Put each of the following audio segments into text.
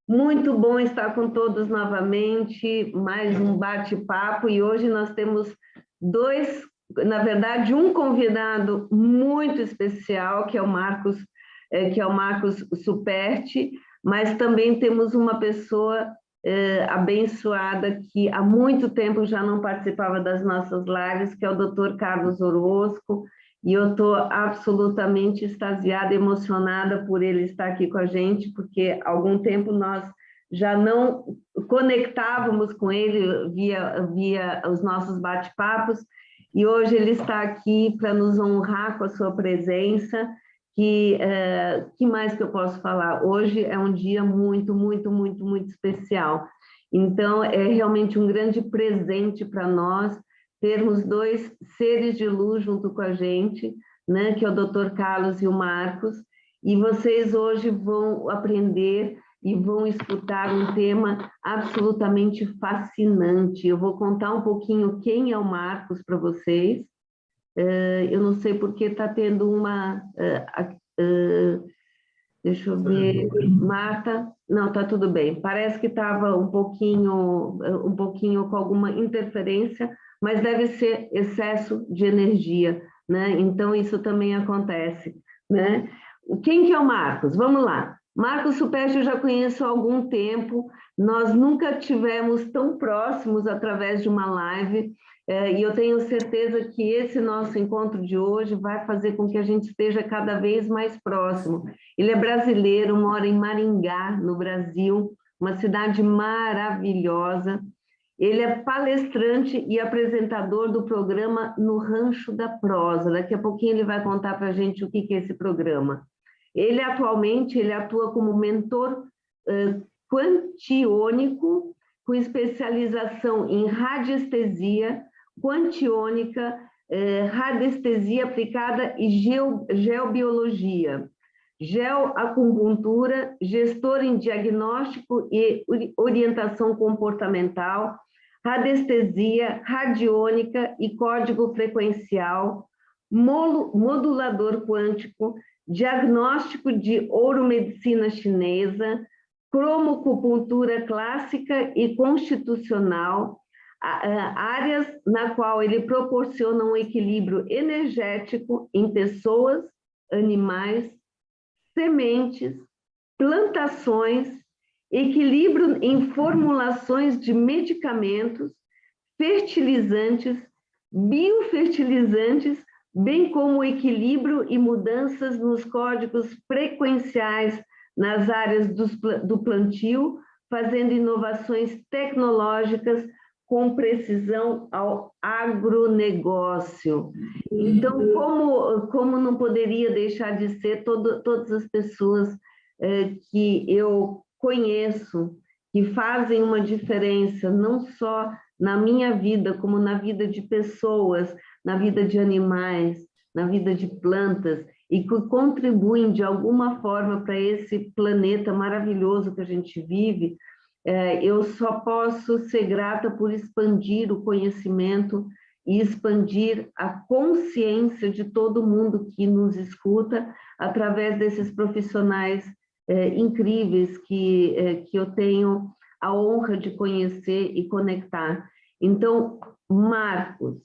Muito bom estar com todos novamente, mais um bate-papo, e hoje nós temos dois, na verdade, um convidado muito especial, que é o Marcos Superti, mas também temos uma pessoa abençoada que há muito tempo já não participava das nossas lives, que é o Dr. Carlos Orozco, e eu estou absolutamente extasiada, emocionada por ele estar aqui com a gente, porque há algum tempo nós já não conectávamos com ele via os nossos bate-papos, e hoje ele está aqui para nos honrar com a sua presença. Que mais que eu posso falar? Hoje é um dia muito especial. Então, é realmente um grande presente para nós termos dois seres de luz junto com a gente, né, que é o Dr. Carlos e o Marcos, e vocês hoje vão aprender e vão escutar um tema absolutamente fascinante. Eu vou contar um pouquinho quem é o Marcos para vocês. Eu não sei porque está tendo uma... deixa eu ver... Marta... Não, está tudo bem. Parece que estava um pouquinho com alguma interferência, mas deve ser excesso de energia, né? Então, isso também acontece, né? Quem que é o Marcos? Vamos lá. Marcos Superti eu já conheço há algum tempo, nós nunca tivemos tão próximos através de uma live, e eu tenho certeza que esse nosso encontro de hoje vai fazer com que a gente esteja cada vez mais próximo. Ele é brasileiro, mora em Maringá, no Brasil, uma cidade maravilhosa. Ele é palestrante e apresentador do programa No Rancho da Prosa. Daqui a pouquinho ele vai contar para a gente o que é esse programa. Ele atualmente atua como mentor quantiônico, com especialização em radiestesia, quantiônica, radiestesia aplicada e geobiologia, geoacupuntura, gestor em diagnóstico e orientação comportamental, radiestesia, radiônica e código frequencial, modulador quântico, diagnóstico de ouromedicina chinesa, cromoacupuntura clássica e constitucional, áreas na qual ele proporciona um equilíbrio energético em pessoas, animais, sementes, plantações, equilíbrio em formulações de medicamentos, fertilizantes, biofertilizantes, bem como equilíbrio e mudanças nos códigos frequenciais nas áreas do plantio, fazendo inovações tecnológicas com precisão ao agronegócio. Então, como não poderia deixar de ser todas as pessoas que eu conheço, que fazem uma diferença, não só na minha vida, como na vida de pessoas, na vida de animais, na vida de plantas, e que contribuem de alguma forma para esse planeta maravilhoso que a gente vive, eu só posso ser grata por expandir o conhecimento e expandir a consciência de todo mundo que nos escuta através desses profissionais incríveis que eu tenho a honra de conhecer e conectar. Então, Marcos,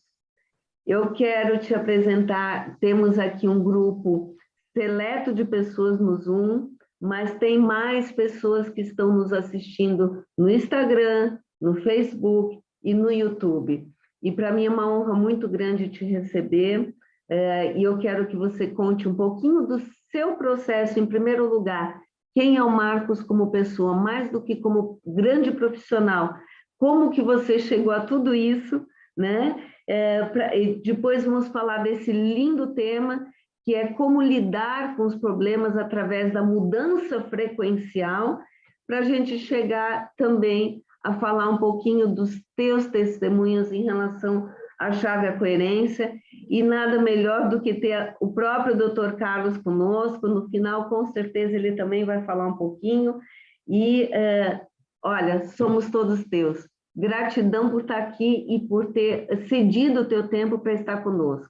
eu quero te apresentar, temos aqui um grupo seleto de pessoas no Zoom, mas tem mais pessoas que estão nos assistindo no Instagram, no Facebook e no YouTube. E para mim é uma honra muito grande te receber, e eu quero que você conte um pouquinho do seu processo, em primeiro lugar, quem é o Marcos como pessoa, mais do que como grande profissional, como que você chegou a tudo isso, né? Depois vamos falar desse lindo tema, que é como lidar com os problemas através da mudança frequencial, para a gente chegar também a falar um pouquinho dos teus testemunhos em relação à chave à coerência, e nada melhor do que ter o próprio Dr. Carlos conosco. No final, com certeza, ele também vai falar um pouquinho, e olha, somos todos teus. Gratidão por estar aqui e por ter cedido o teu tempo para estar conosco.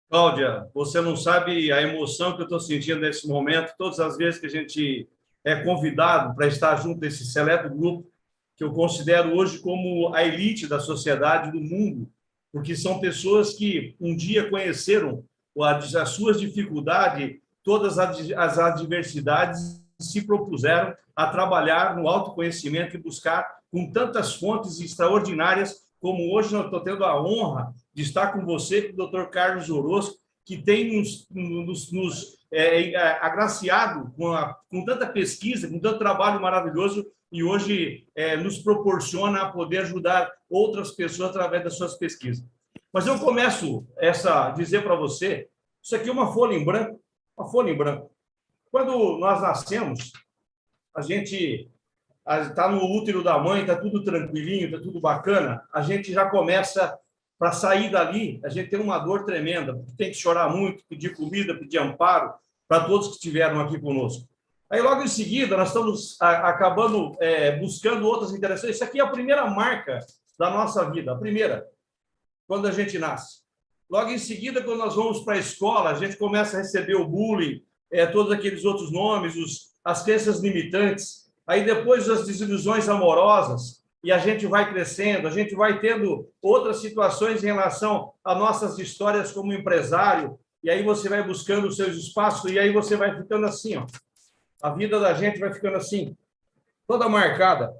Cláudia, você não sabe a emoção que eu estou sentindo nesse momento, todas as vezes que a gente convidado para estar junto desse seleto grupo que eu considero hoje como a elite da sociedade, do mundo, porque são pessoas que um dia conheceram as suas dificuldades, todas as adversidades, se propuseram a trabalhar no autoconhecimento e buscar com tantas fontes extraordinárias, como hoje eu estou tendo a honra de estar com você, com o Dr. Carlos Orozco, que tem nos agraciado com tanta pesquisa, com tanto trabalho maravilhoso, e hoje nos proporciona poder ajudar outras pessoas através das suas pesquisas. Mas eu começo a dizer para você, isso aqui é uma folha em branco, uma folha em branco. Quando nós nascemos, a gente está no útero da mãe, está tudo tranquilinho, está tudo bacana, a gente já começa, para sair dali, a gente tem uma dor tremenda, tem que chorar muito, pedir comida, pedir amparo para todos que estiveram aqui conosco. Aí, logo em seguida, nós estamos acabando buscando outras interações. Isso aqui é a primeira marca da nossa vida, a primeira, quando a gente nasce. Logo em seguida, quando nós vamos para a escola, a gente começa a receber o bullying, todos aqueles outros nomes, as crenças limitantes. Aí, depois, as desilusões amorosas, e a gente vai crescendo, a gente vai tendo outras situações em relação a nossas histórias como empresário, e aí você vai buscando os seus espaços, e aí você vai ficando assim, ó. A vida da gente vai ficando assim, toda marcada.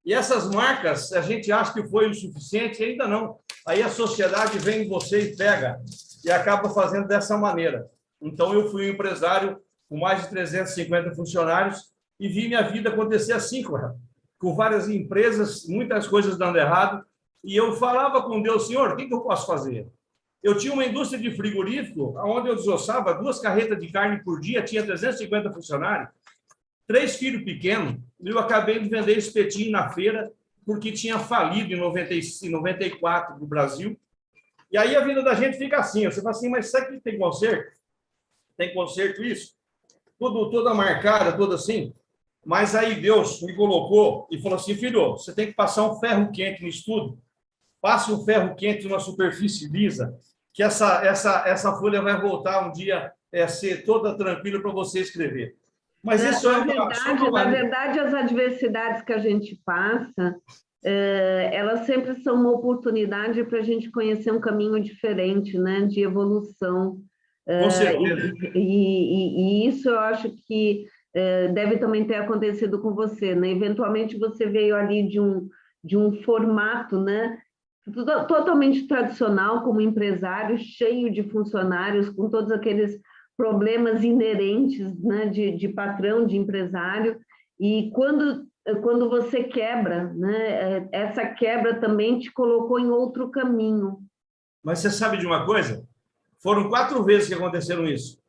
E essas marcas, a gente acha que foi o suficiente, ainda não. Aí a sociedade vem em você e pega, e acaba fazendo dessa maneira. Então, eu fui um empresário com mais de 350 funcionários e vi minha vida acontecer assim, com várias empresas, muitas coisas dando errado, e eu falava com Deus, Senhor, o que eu posso fazer? Eu tinha uma indústria de frigorífico, onde eu desossava 2 carretas de carne por dia, tinha 350 funcionários, 3 filhos pequenos, e eu acabei de vender espetinho na feira, porque tinha falido em 94 no Brasil. E aí a vida da gente fica assim, você fala assim, mas sabe que tem conserto? Tem conserto isso? Toda marcada, toda assim. Mas aí Deus me colocou e falou assim, filho, você tem que passar um ferro quente no estudo, passe um ferro quente numa superfície lisa, que essa folha vai voltar um dia ser toda tranquila para você escrever. Mas isso na verdade, as adversidades que a gente passa, elas sempre são uma oportunidade para a gente conhecer um caminho diferente, né, de evolução. Com certeza. E isso eu acho que deve também ter acontecido com você, né? Eventualmente você veio ali de um formato, né, totalmente tradicional como empresário, cheio de funcionários, com todos aqueles problemas inerentes, né, de patrão, de empresário, e quando você quebra, né, essa quebra também te colocou em outro caminho. Mas você sabe de uma coisa? Foram 4 vezes que aconteceram isso.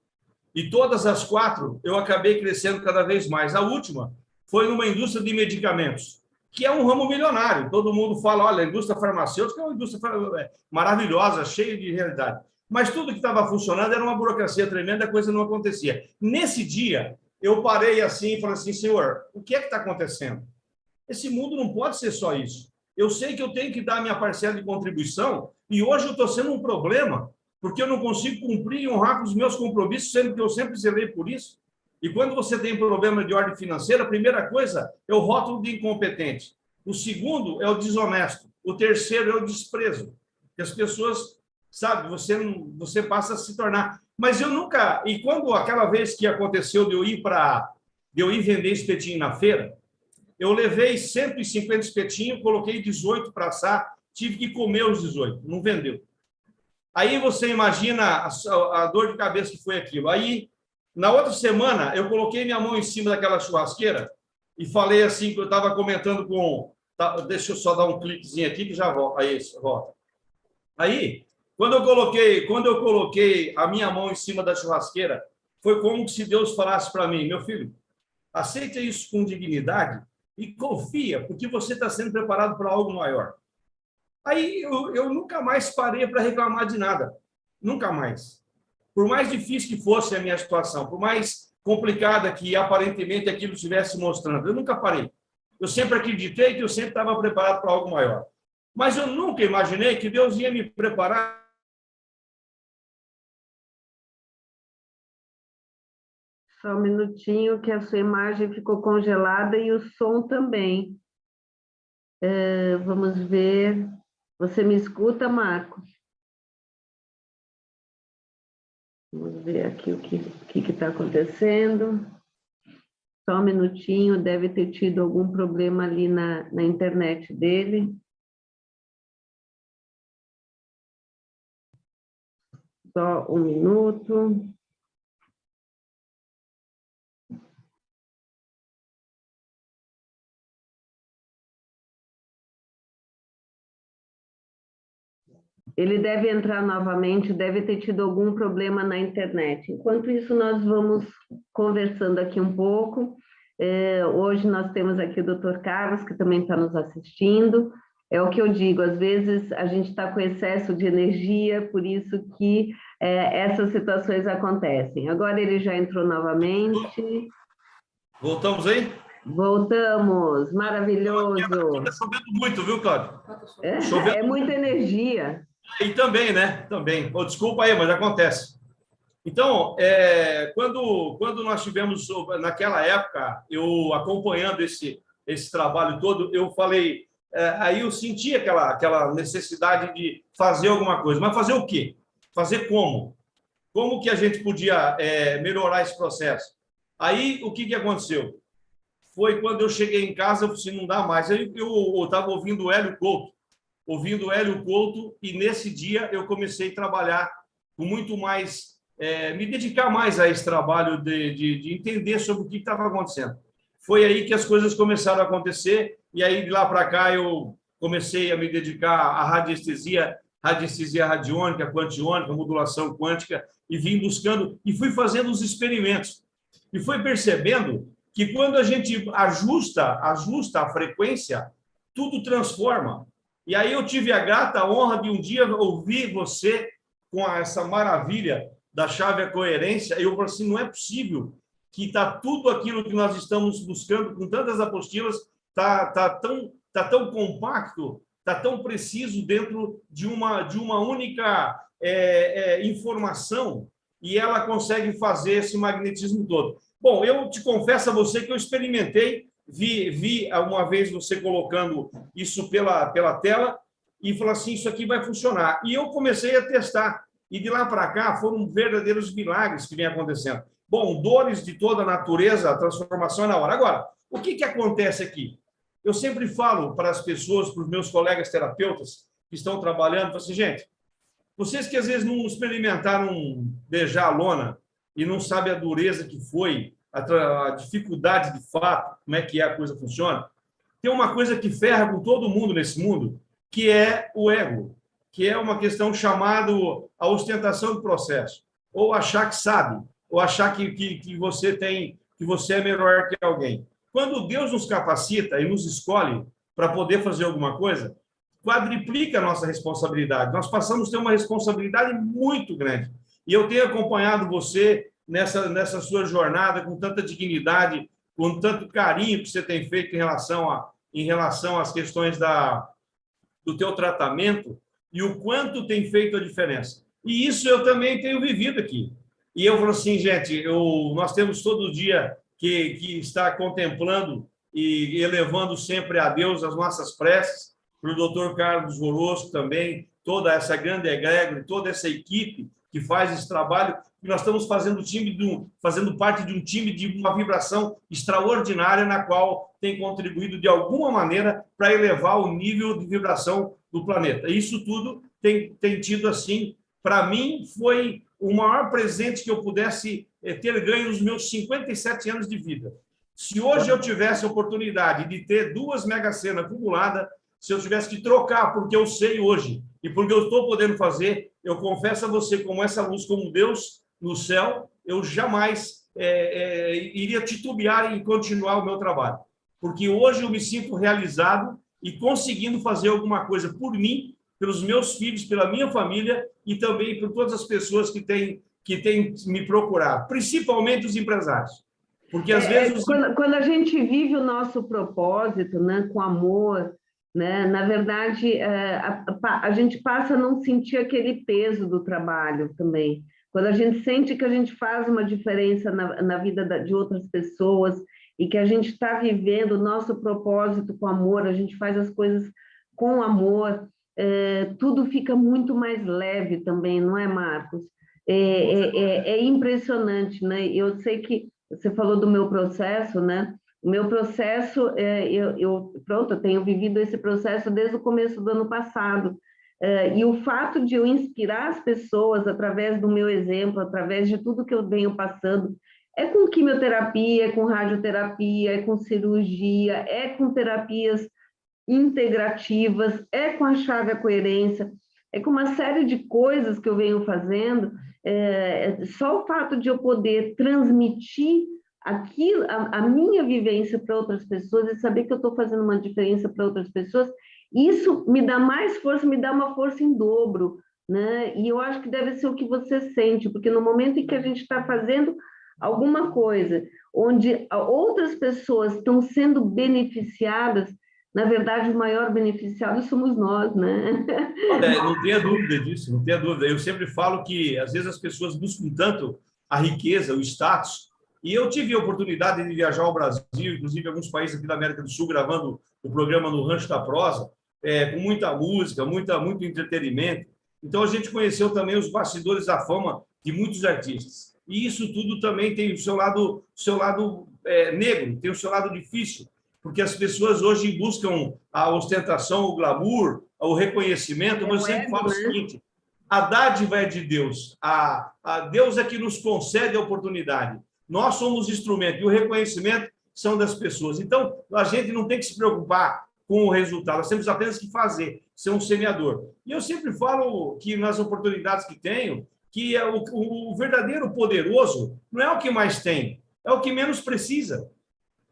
E todas as 4 eu acabei crescendo cada vez mais. A última foi numa indústria de medicamentos, que é um ramo milionário. Todo mundo fala, olha, a indústria farmacêutica é uma indústria maravilhosa, cheia de realidade. Mas tudo que estava funcionando era uma burocracia tremenda, a coisa não acontecia. Nesse dia, eu parei assim e falei assim, Senhor, o que é que está acontecendo? Esse mundo não pode ser só isso. Eu sei que eu tenho que dar a minha parcela de contribuição e hoje eu estou sendo um problema, porque eu não consigo cumprir e honrar com os meus compromissos, sendo que eu sempre zelei por isso. E quando você tem problema de ordem financeira, a primeira coisa é o rótulo de incompetente. O segundo é o desonesto. O terceiro é o desprezo. Que as pessoas, sabe, você passa a se tornar. Mas eu nunca... E quando aquela vez que aconteceu de eu ir vender espetinho na feira, eu levei 150 espetinhos, coloquei 18 para assar, tive que comer os 18, não vendeu. Aí você imagina a dor de cabeça que foi aquilo. Aí, na outra semana, eu coloquei minha mão em cima daquela churrasqueira e falei assim, que eu estava comentando com... Deixa eu só dar um cliquezinho aqui que já volta. Aí, volta. Aí, quando eu coloquei a minha mão em cima da churrasqueira, foi como se Deus falasse para mim, meu filho, aceita isso com dignidade e confia, porque você está sendo preparado para algo maior. Aí eu nunca mais parei para reclamar de nada. Nunca mais. Por mais difícil que fosse a minha situação, por mais complicada que aparentemente aquilo estivesse mostrando, eu nunca parei. Eu sempre acreditei que eu sempre estava preparado para algo maior. Mas eu nunca imaginei que Deus ia me preparar. Só um minutinho, que a sua imagem ficou congelada e o som também. Vamos ver. Você me escuta, Marcos? Vamos ver aqui o que está acontecendo. Só um minutinho, deve ter tido algum problema ali na internet dele. Só um minuto. Ele deve entrar novamente, deve ter tido algum problema na internet. Enquanto isso, nós vamos conversando aqui um pouco. Hoje nós temos aqui o Dr. Carlos, que também está nos assistindo. É o que eu digo, às vezes a gente está com excesso de energia, por isso que essas situações acontecem. Agora ele já entrou novamente. Voltamos aí? Voltamos, maravilhoso. Está chovendo muito, viu, Cláudio? É muita energia. E também, né? Também. Oh, desculpa aí, mas acontece. Então, quando nós tivemos, naquela época, eu acompanhando esse trabalho todo, eu falei, aí eu senti aquela necessidade de fazer alguma coisa. Mas fazer o quê? Fazer como? Como que a gente podia melhorar esse processo? Aí, o que aconteceu? Foi quando eu cheguei em casa, eu disse, não dá mais. Aí eu estava ouvindo o Hélio Couto, e nesse dia eu comecei a trabalhar com muito mais, me dedicar mais a esse trabalho de entender sobre o que estava acontecendo. Foi aí que as coisas começaram a acontecer, e aí de lá para cá eu comecei a me dedicar à radiestesia radiônica, quantiônica, modulação quântica, e vim buscando, e fui fazendo os experimentos. E fui percebendo que quando a gente ajusta a frequência, tudo transforma. E aí eu tive a grata honra de um dia ouvir você com essa maravilha da chave à coerência. Eu falei assim, não é possível que está tudo aquilo que nós estamos buscando, com tantas apostilas, tá tão compacto, está tão preciso dentro de uma única informação, e ela consegue fazer esse magnetismo todo. Bom, eu te confesso a você que eu experimentei, vi uma vez você colocando isso pela tela e falou assim, isso aqui vai funcionar. E eu comecei a testar. E de lá para cá foram verdadeiros milagres que vêm acontecendo. Bom, dores de toda a natureza, a transformação é na hora. Agora, o que acontece aqui? Eu sempre falo para as pessoas, para os meus colegas terapeutas que estão trabalhando, falo assim, gente, vocês que às vezes não experimentaram beijar a lona, e não sabe a dureza que foi, a dificuldade de fato, como é que a coisa funciona, tem uma coisa que ferra com todo mundo nesse mundo, que é o ego, que é uma questão chamada a ostentação do processo, ou achar que sabe, ou achar que você que você é melhor que alguém. Quando Deus nos capacita e nos escolhe para poder fazer alguma coisa, quadriplica a nossa responsabilidade. Nós passamos a ter uma responsabilidade muito grande. E eu tenho acompanhado você nessa sua jornada com tanta dignidade, com tanto carinho que você tem feito em relação às questões do teu tratamento, e o quanto tem feito a diferença. E isso eu também tenho vivido aqui. E eu falo assim, gente, nós temos todo dia que estar contemplando e elevando sempre a Deus as nossas preces, para o Dr. Carlos Orozco também, toda essa grande egrégora, toda essa equipe que faz esse trabalho, e nós estamos fazendo parte de um time de uma vibração extraordinária, na qual tem contribuído de alguma maneira para elevar o nível de vibração do planeta. Isso tudo tem tido, assim, para mim, foi o maior presente que eu pudesse ter ganho nos meus 57 anos de vida. Se hoje eu tivesse a oportunidade de ter 2 Mega Sena acumuladas, se eu tivesse que trocar porque eu sei hoje e porque eu estou podendo fazer, eu confesso a você, como essa luz, como Deus no céu, eu jamais iria titubear em continuar o meu trabalho. Porque hoje eu me sinto realizado e conseguindo fazer alguma coisa por mim, pelos meus filhos, pela minha família e também por todas as pessoas que têm me procurado, principalmente os empresários. Porque às vezes... Quando a gente vive o nosso propósito, né, com amor, né, na verdade, a gente passa a não sentir aquele peso do trabalho também. quando a gente sente que a gente faz uma diferença na vida de outras pessoas e que a gente está vivendo o nosso propósito com amor, a gente faz as coisas com amor, tudo fica muito mais leve também, não é, Marcos? É impressionante, né? Eu sei que você falou do meu processo, né? O meu processo, pronto, eu tenho vivido esse processo desde o começo do ano passado. E o fato de eu inspirar as pessoas através do meu exemplo, através de tudo que eu venho passando, é com quimioterapia, é com radioterapia, é com cirurgia, é com terapias integrativas, é com a chave à coerência, é com uma série de coisas que eu venho fazendo. Só o fato de eu poder transmitir aquilo, a minha vivência para outras pessoas e saber que eu estou fazendo uma diferença para outras pessoas, isso me dá mais força, me dá uma força em dobro, né? E eu acho que deve ser o que você sente, porque no momento em que a gente está fazendo alguma coisa onde outras pessoas estão sendo beneficiadas, na verdade, o maior beneficiado somos nós, né? Olha, não tenha dúvida disso, não tenha dúvida. Eu sempre falo que, às vezes, as pessoas buscam tanto a riqueza, o status, e eu tive a oportunidade de viajar ao Brasil, inclusive alguns países aqui da América do Sul, gravando o programa no Rancho da Prosa, com muita música, muito entretenimento. Então, a gente conheceu também os bastidores da fama de muitos artistas. E isso tudo também tem o seu lado negro, tem o seu lado difícil, porque as pessoas hoje buscam a ostentação, o glamour, o reconhecimento, mas eu sempre falo o seguinte: a dádiva é de Deus, a Deus é que nos concede a oportunidade. Nós somos instrumento e o reconhecimento são das pessoas. Então, a gente não tem que se preocupar com o resultado, nós temos apenas que fazer, ser um semeador. E eu sempre falo que nas oportunidades que tenho, que o verdadeiro poderoso não é o que mais tem, é o que menos precisa.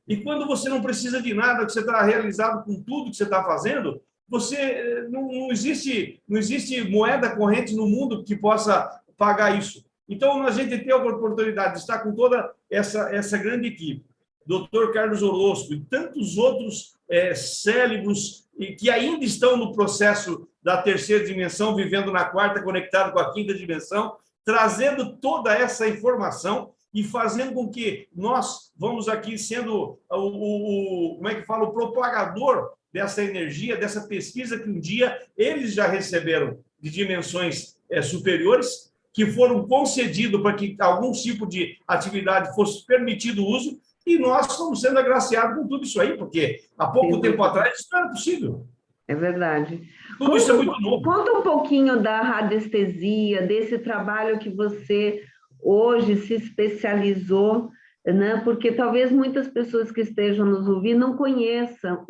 E quando você não precisa de nada, que você está realizado com tudo que você está fazendo, você não existe moeda corrente no mundo que possa pagar isso. Então, a gente tem a oportunidade de estar com toda essa grande equipe, Dr. Carlos Orozco e tantos outros cérebros que ainda estão no processo da terceira dimensão, vivendo na quarta, conectado com a quinta dimensão, trazendo toda essa informação e fazendo com que nós vamos aqui sendo como é que fala, o propagador dessa energia, dessa pesquisa que um dia eles já receberam de dimensões superiores, que foram concedidos para que algum tipo de atividade fosse permitido o uso, e nós estamos sendo agraciados com tudo isso aí, porque há pouco tempo atrás isso não era possível. É verdade. Tudo isso é muito novo. Conta um pouquinho da radiestesia, desse trabalho que você hoje se especializou, né? Porque talvez muitas pessoas que estejam nos ouvindo não conheçam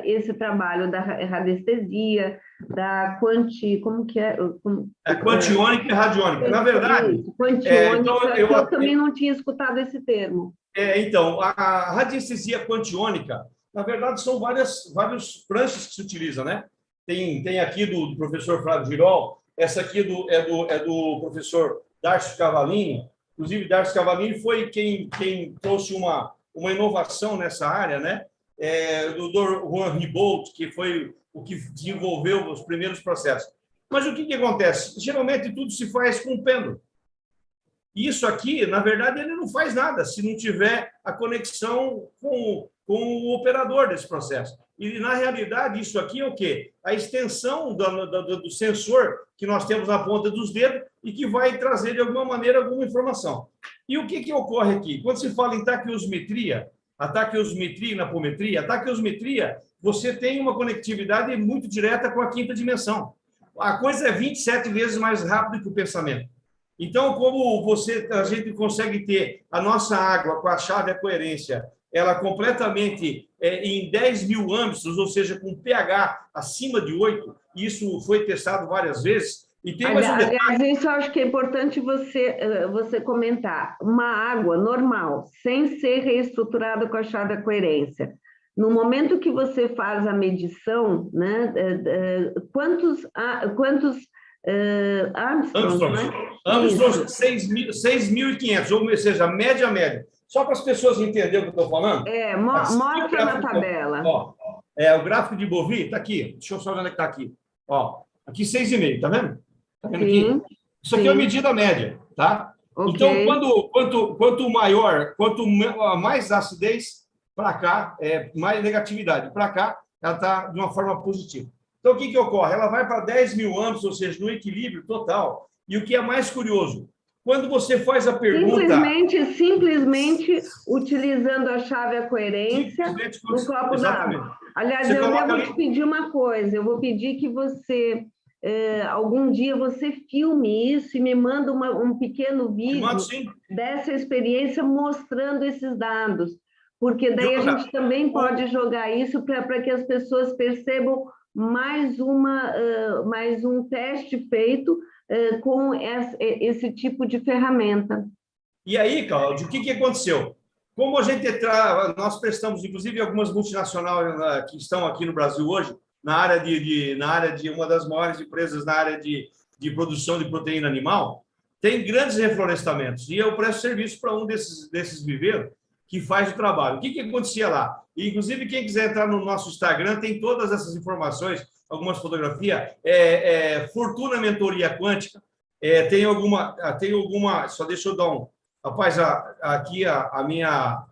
esse trabalho da radiestesia, da como que é? Quantiônica e radiônica. Na verdade, quantiônica, eu também não tinha escutado esse termo. Então, a radiestesia quantiônica, na verdade, são vários pranchas que se utilizam, né? Tem aqui do professor Flávio Girol, essa aqui é do professor Darcio Cavallini. Inclusive, Darcio Cavallini foi quem trouxe uma inovação nessa área, né? Do Dr. Juan Ribolt, que foi o que desenvolveu os primeiros processos. Mas o que acontece? Geralmente, tudo se faz com o pêndulo. Isso aqui, na verdade, ele não faz nada se não tiver a conexão com o operador desse processo. E, na realidade, isso aqui é o quê? A extensão do sensor que nós temos na ponta dos dedos e que vai trazer, de alguma maneira, alguma informação. E o que ocorre aqui? Quando se fala em taquiosmetria, a taquiosmetria e napometria, a taquiosmetria, você tem uma conectividade muito direta com a quinta dimensão. A coisa é 27 vezes mais rápido que o pensamento. Então, como a gente consegue ter a nossa água com a chave à coerência, ela completamente em 10 mil âmbitos, ou seja, com pH acima de 8, isso foi testado várias vezes. E tem mais um detalhe. Aliás, isso eu acho que é importante você comentar. Uma água normal, sem ser reestruturada com a chave à coerência. No momento que você faz a medição, né, quantos Armstrongs, né? Armstrongs 6.500, ou seja, média. Só para as pessoas entenderem o que eu estou falando. Mostra na tabela. O gráfico de Bovie está aqui. Deixa eu só ver onde está aqui. Aqui 6,5, está vendo? Está vendo aqui? Isso aqui é a medida média, tá? Ok. Então, quanto maior, mais acidez, para cá, mais negatividade. Para cá, ela está de uma forma positiva. Então, o que ocorre? Ela vai para 10 mil ampos, ou seja, no equilíbrio total. E o que é mais curioso, quando você faz a pergunta... Simplesmente utilizando a chave a coerência no copo d'água. Aliás, eu devo te pedir uma coisa, eu vou pedir que você, algum dia, você filme isso e me manda um pequeno vídeo dessa experiência mostrando esses dados, porque daí a gente também pode jogar isso para que as pessoas percebam mais um teste feito com esse tipo de ferramenta. E aí, Cláudio, o que aconteceu? Como nós prestamos, inclusive, algumas multinacionais que estão aqui no Brasil hoje, na área de uma das maiores empresas na área de produção de proteína animal, tem grandes reflorestamentos. E eu presto serviço para um desses viveiros que faz o trabalho. O que acontecia lá? E, inclusive, quem quiser entrar no nosso Instagram tem todas essas informações, algumas fotografias. Fortuna Mentoria Quântica. Tem alguma... Só deixa eu dar um... Rapaz, aqui a minha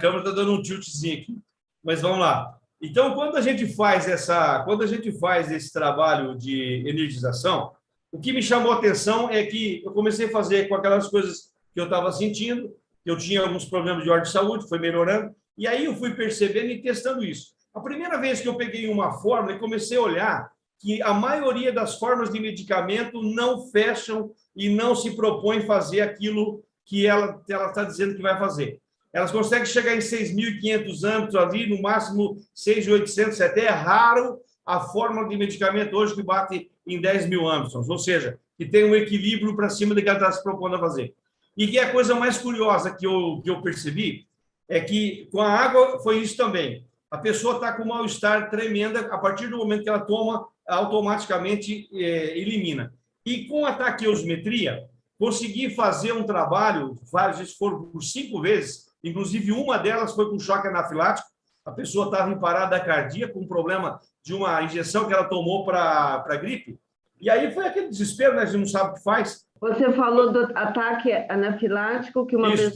câmera está dando um tiltzinho aqui. Mas vamos lá. Então, quando a gente faz esse trabalho de energização, o que me chamou a atenção é que eu comecei a fazer com aquelas coisas que eu estava sentindo, eu tinha alguns problemas de ordem de saúde, foi melhorando, e aí eu fui percebendo e testando isso. A primeira vez que eu peguei uma fórmula e comecei a olhar que a maioria das formas de medicamento não fecham e não se propõem fazer aquilo que ela está dizendo que vai fazer. Elas conseguem chegar em 6.500 âmbitos ali, no máximo 6.800, até é raro a fórmula de medicamento hoje que bate em 10 mil âmbitos, ou seja, que tem um equilíbrio para cima do que ela está se propondo a fazer. E que é a coisa mais curiosa que eu percebi é que com a água foi isso também. A pessoa está com mal-estar tremenda, a partir do momento que ela toma, automaticamente elimina. E com a taqueometria, consegui fazer um trabalho, várias vezes foram por 5 vezes, inclusive uma delas foi com choque anafilático, a pessoa estava em parada cardíaca, com um problema de uma injeção que ela tomou para gripe, e aí foi aquele desespero, né? A gente não sabe o que faz. Você falou do ataque anafilático, que uma pessoa...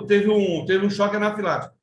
teve um choque anafilático.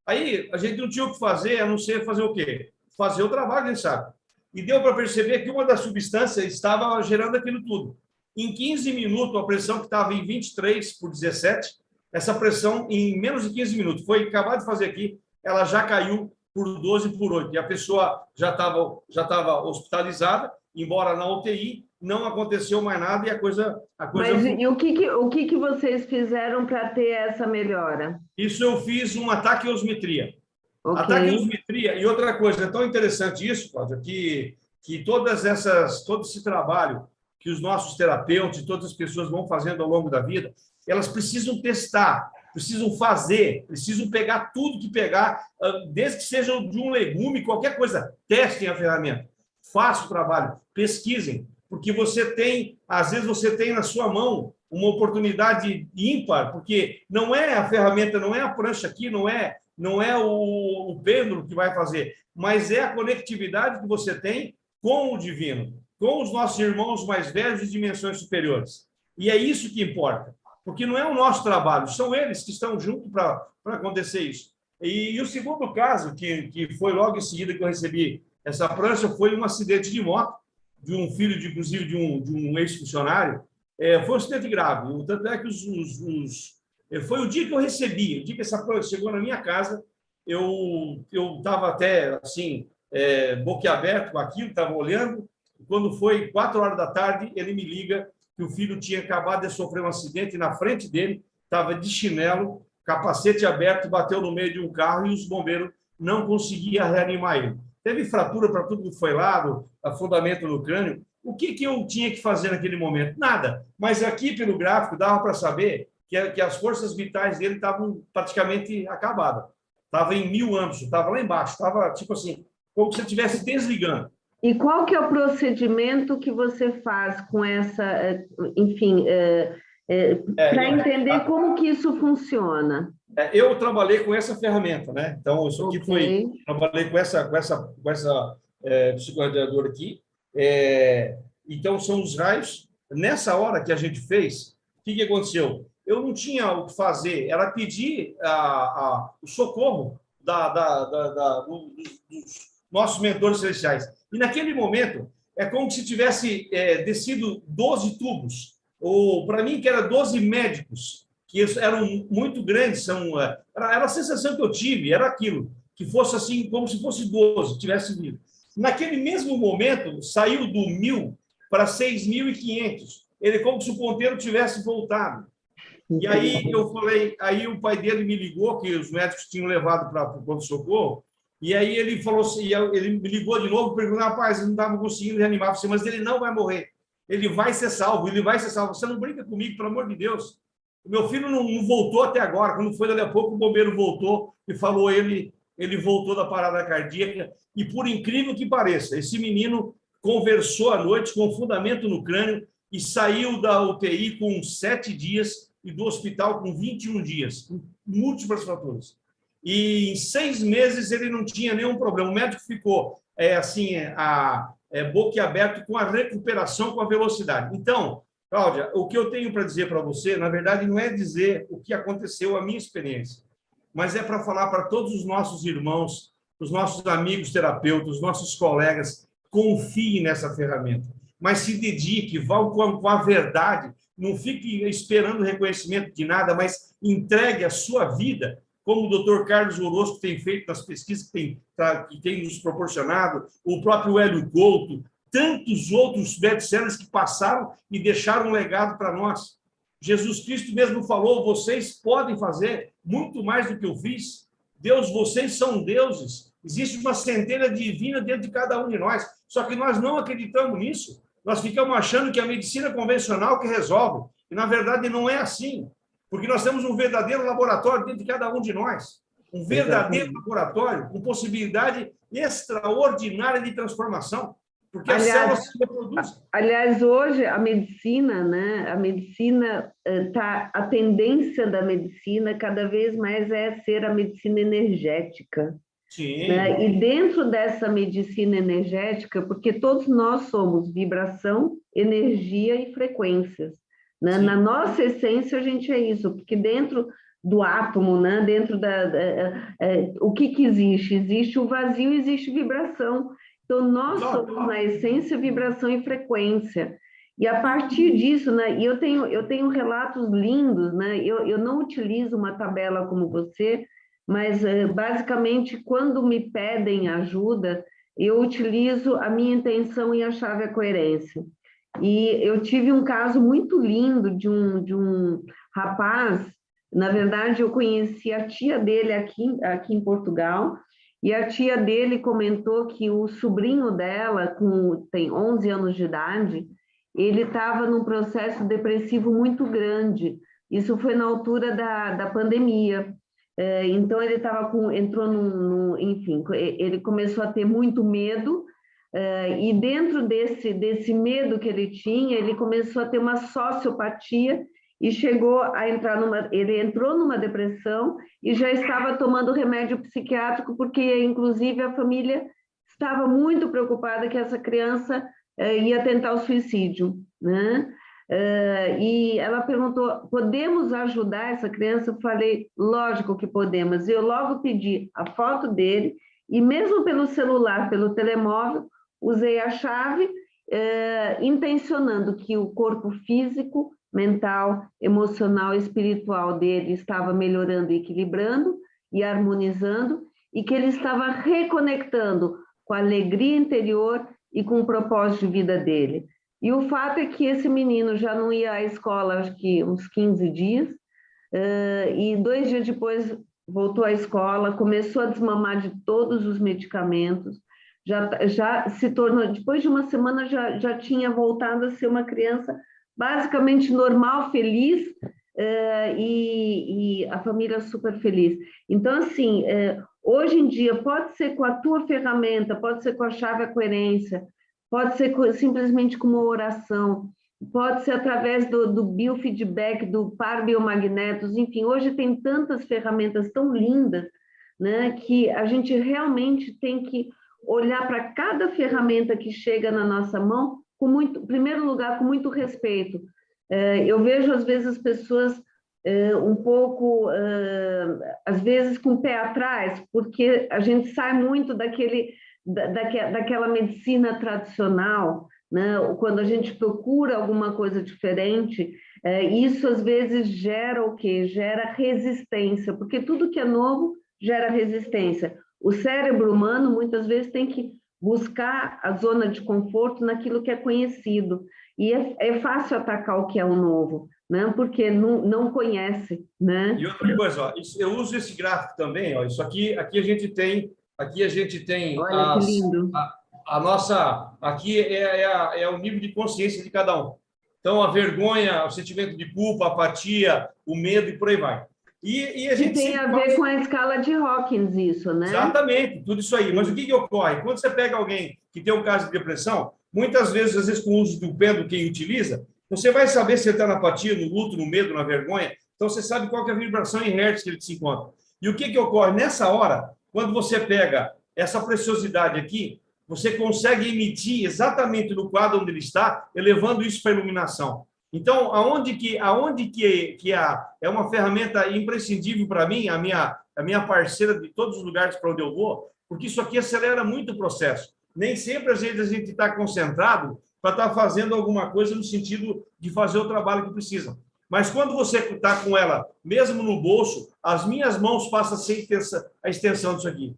Aí a gente não tinha o que fazer, a não ser fazer o quê? Fazer o trabalho, quem sabe. E deu para perceber que uma das substâncias estava gerando aquilo tudo. Em 15 minutos, a pressão que estava em 23/17, essa pressão, em menos de 15 minutos, foi acabar de fazer aqui, ela já caiu por 12/8. E a pessoa já estava hospitalizada, embora na UTI, não aconteceu mais nada e a coisa... Mas e o que vocês fizeram para ter essa melhora? Isso eu fiz uma taqueometria. Okay. A taqueometria, e outra coisa, é tão interessante isso, Cláudia, que todo esse trabalho que os nossos terapeutas e todas as pessoas vão fazendo ao longo da vida, elas precisam testar, precisam fazer, precisam pegar tudo que pegar, desde que seja de um legume, qualquer coisa, testem a ferramenta, façam o trabalho, pesquisem, porque às vezes você tem na sua mão uma oportunidade ímpar, porque não é a ferramenta, não é a prancha aqui, não é o pêndulo que vai fazer, mas é a conectividade que você tem com o divino, com os nossos irmãos mais velhos de dimensões superiores. E é isso que importa, porque não é o nosso trabalho, são eles que estão juntos para acontecer isso. E o segundo caso, que foi logo em seguida que eu recebi essa prancha, foi um acidente de moto, de um filho, inclusive, de um ex-funcionário. Foi um acidente grave. Tanto é que foi o dia que eu recebi, o dia que essa prancha chegou na minha casa, eu estava até assim, boquiaberto com aquilo, estava olhando. Quando foi 4 horas da tarde, ele me liga que o filho tinha acabado de sofrer um acidente na frente dele, estava de chinelo, capacete aberto, bateu no meio de um carro e os bombeiros não conseguiam reanimar ele. Teve fratura para tudo que foi lado, afundamento no crânio. O que eu tinha que fazer naquele momento? Nada. Mas aqui, pelo gráfico, dava para saber que as forças vitais dele estavam praticamente acabadas. Estava em 1000 âmbitos, estava lá embaixo, estava tipo assim, como se você estivesse desligando. E qual que é o procedimento que você faz com essa, enfim, para entender como que isso funciona? Eu trabalhei com essa ferramenta, né? Então, isso aqui trabalhei com essa psicoradiadora aqui, Então, são os raios. Nessa hora que a gente fez, o que aconteceu? Eu não tinha o que fazer, era pedir o socorro dos nossos mentores celestiais. E, naquele momento, é como se tivesse descido 12 tubos, ou para mim, que era 12 médicos, que eram muito grandes. Era a sensação que eu tive, era aquilo, que fosse assim, como se fosse 12, tivesse vindo. Naquele mesmo momento, saiu do 1.000 para 6.500. Ele, como se o ponteiro tivesse voltado. E aí eu falei, aí o pai dele me ligou, que os médicos tinham levado para o pronto-socorro, e aí ele falou assim, ele me ligou de novo, perguntou, rapaz, eu não estava conseguindo reanimar você, mas ele não vai morrer, ele vai ser salvo, ele vai ser salvo. Você não brinca comigo, pelo amor de Deus. O meu filho não voltou até agora, quando foi dali a pouco, o bombeiro voltou e falou, ele voltou da parada cardíaca, e por incrível que pareça, esse menino conversou à noite com fundamento no crânio e saiu da UTI com 7 dias e do hospital com 21 dias, com múltiplas fraturas. E em 6 meses ele não tinha nenhum problema. O médico ficou boquiaberto com a recuperação, com a velocidade. Então, Cláudia, o que eu tenho para dizer para você, na verdade, não é dizer o que aconteceu, a minha experiência, mas é para falar para todos os nossos irmãos, os nossos amigos terapeutas, os nossos colegas, confiem nessa ferramenta, mas se dedique, vá com a verdade, não fique esperando reconhecimento de nada, mas entregue a sua vida, como o Dr. Carlos Orozco tem feito nas pesquisas que tem nos proporcionado, o próprio Hélio Couto, tantos outros best-sellers que passaram e deixaram um legado para nós. Jesus Cristo mesmo falou, vocês podem fazer muito mais do que eu fiz. Deus, vocês são deuses. Existe uma centelha divina dentro de cada um de nós, só que nós não acreditamos nisso. Nós ficamos achando que a medicina convencional que resolve, e na verdade não é assim, porque nós temos um verdadeiro laboratório dentro de cada um de nós, um verdadeiro laboratório com possibilidade extraordinária de transformação, porque as células se reproduzem. Aliás, hoje a medicina, né? A tendência da medicina cada vez mais é ser a medicina energética. Sim. Né? E dentro dessa medicina energética, porque todos nós somos vibração, energia e frequências. Né? Na nossa essência, a gente é isso, porque dentro do átomo, né? Dentro o que existe? Existe o vazio, existe vibração. Então, nós somos, na essência, vibração e frequência. E a partir disso, né? E eu tenho relatos lindos, né? Eu não utilizo uma tabela como você, mas basicamente quando me pedem ajuda, eu utilizo a minha intenção e a chave é coerência. E eu tive um caso muito lindo de um rapaz, na verdade eu conheci a tia dele aqui em Portugal, e a tia dele comentou que o sobrinho dela, tem 11 anos de idade, ele estava num processo depressivo muito grande. Isso foi na altura da pandemia. Então ele entrou enfim, ele começou a ter muito medo, e dentro desse medo que ele tinha, ele começou a ter uma sociopatia e ele entrou numa depressão e já estava tomando remédio psiquiátrico, porque inclusive a família estava muito preocupada que essa criança ia tentar o suicídio, né? E ela perguntou, podemos ajudar essa criança? Eu falei, lógico que podemos. Eu logo pedi a foto dele, e mesmo pelo celular, pelo telemóvel, usei a chave, intencionando que o corpo físico, mental, emocional e espiritual dele estava melhorando, equilibrando e harmonizando, e que ele estava reconectando com a alegria interior e com o propósito de vida dele. E o fato é que esse menino já não ia à escola, acho que uns 15 dias, e 2 dias depois voltou à escola, começou a desmamar de todos os medicamentos, já se tornou, depois de uma semana, já tinha voltado a ser uma criança basicamente normal, feliz, e a família super feliz. Então, assim, hoje em dia, pode ser com a tua ferramenta, pode ser com a chave a coerência, pode ser simplesmente com uma oração, pode ser através do biofeedback, do par biomagnetos, enfim, hoje tem tantas ferramentas tão lindas, né, que a gente realmente tem que olhar para cada ferramenta que chega na nossa mão, com muito, em primeiro lugar, com muito respeito. Eu vejo, às vezes, as pessoas um pouco, às vezes, com o pé atrás, porque a gente sai muito daquela medicina tradicional, né? Quando a gente procura alguma coisa diferente, isso às vezes gera o quê? Gera resistência, porque tudo que é novo gera resistência. O cérebro humano muitas vezes tem que buscar a zona de conforto naquilo que é conhecido, e é fácil atacar o que é o novo, né? Porque não conhece, né? E outra coisa, ó, eu uso esse gráfico também, ó, isso aqui a gente tem Olha que lindo. a nossa, aqui é o nível de consciência de cada um. Então, a vergonha, o sentimento de culpa, a apatia, o medo e por aí vai. E a Que gente tem a sempre ver com a escala de Hawkins, isso, né? exatamente, tudo isso aí. Mas o que ocorre? Quando você pega alguém que tem um caso de depressão, muitas vezes, às vezes com o uso do pêndulo, quem utiliza, você vai saber se ele está na apatia, no luto, no medo, na vergonha. Então, você sabe qual que é a vibração em hertz que ele se encontra. E o que ocorre? Nessa hora, quando você pega essa preciosidade aqui, você consegue emitir exatamente no quadro onde ele está, elevando isso para a iluminação. Então, aonde que é uma ferramenta imprescindível para mim, a minha parceira de todos os lugares para onde eu vou, porque isso aqui acelera muito o processo. Nem sempre, às vezes, a gente está concentrado para estar fazendo alguma coisa no sentido de fazer o trabalho que precisa. Mas quando você está com ela, mesmo no bolso, as minhas mãos passam a ser a extensão disso aqui.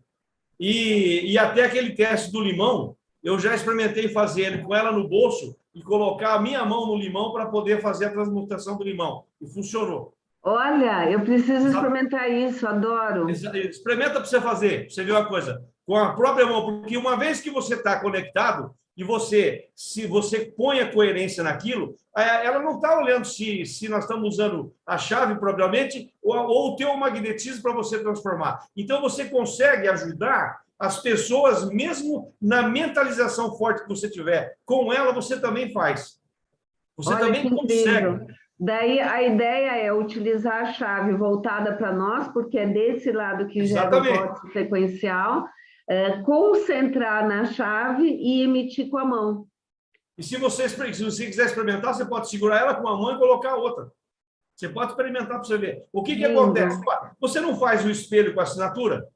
E até aquele teste do limão, eu já experimentei fazer ele com ela no bolso e colocar a minha mão no limão para poder fazer a transmutação do limão. E funcionou. Olha, eu preciso experimentar isso, adoro. Experimenta para você fazer, para você ver uma coisa. Com a própria mão, porque uma vez que você está conectado e se você põe a coerência naquilo, ela não está olhando se nós estamos usando a chave propriamente ou o teu magnetismo para você transformar. Então, você consegue ajudar as pessoas, mesmo na mentalização forte que você tiver. Com ela, você também faz. Você Olha, também consegue. Daí a ideia é utilizar a chave voltada para nós, porque é desse lado que gera o vórtice frequencial, concentrar na chave e emitir com a mão. E se você quiser experimentar, você pode segurar ela com a mão e colocar a outra. Você pode experimentar para você ver. O que acontece? Você não faz o espelho com a assinatura?